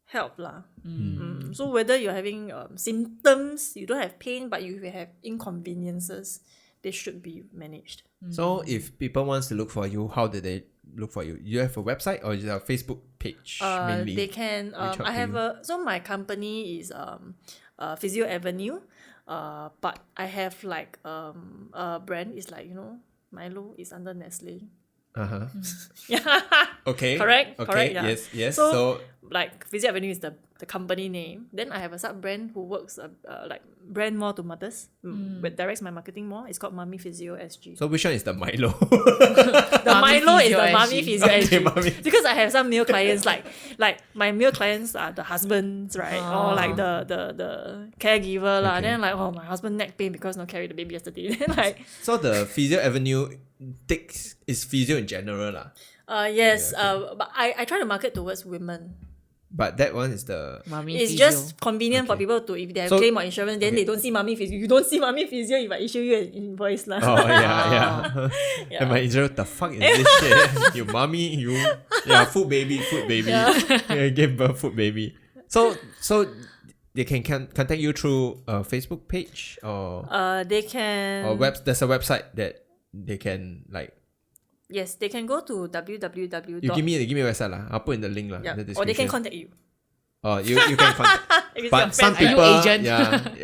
helped lah. So whether you're having symptoms, you don't have pain, but you have inconveniences, they should be managed. So if people wants to look for you, how do they look for you? You have a website or is it a Facebook page mainly? They can. I have so my company is Physio Avenue, but I have like a brand is like, you know, Milo is under Nestle. Yeah. Okay. Correct. Okay. Correct. Yeah. Yes. So like Physio Avenue is the company name. Then I have a sub brand who works like brand more to mothers, but directs my marketing more. It's called Mummy Physio SG. So which one is the Milo? The Milo is the Physio Mummy SG. Physio Okay, SG. Mummy. Because I have some male clients, like my male clients are the husbands, right? Or like the caregiver lah. Okay. Then like, oh, my husband neck pain because no carry the baby yesterday. Then like, So the Physio Avenue is physio in general lah. yes, but I try to market towards women. But that one is the Mummy It's physio. just convenient for people to, if they have So- claim or insurance, then they don't see Mummy Physio. You don't see Mummy Physio if I issue you an invoice lah. Oh yeah. Yeah. Am I intro? The fuck is this shit? You mommy, you food baby. Yeah, give birth food baby. So they can contact you through a Facebook page or They can. or there's a website that they can like. Yes, they can go to www. You give me a website lah. I'll put in the link lah. Yeah. In the Or they can description. contact you. Oh, you can contact. If it's your But some friend, Are you people, agent?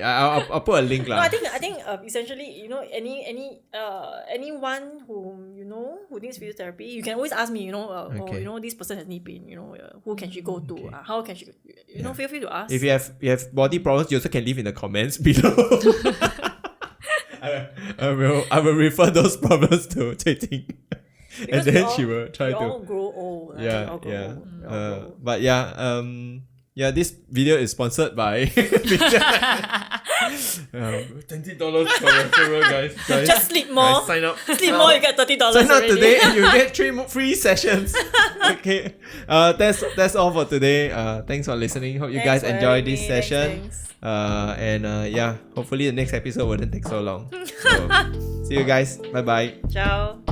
I'll put a link No, lah. I think essentially, you know, anyone who you know who needs physiotherapy, you can always ask me, you know, oh, Okay. you know, this person has knee pain, you know, who can she go to? How can she, you know, feel free to ask. If you have body problems, you also can leave in the comments below. I will refer those problems to Cui Ting. And Because we then all- she will try we to. all grow old. Right? We Yeah, all grow yeah. old. We all grow old. But yeah, this video is sponsored by $20 for referral, guys. Just sleep more. Guys, sign up. Sleep more, you get $30 Sign up already. today and you get 3 more free sessions. Okay. That's all for today. Thanks for listening. Hope you Thanks guys for enjoyed having this me. session. Thanks. Yeah, hopefully the next episode wouldn't take so long. So, see you guys. Bye bye. Ciao.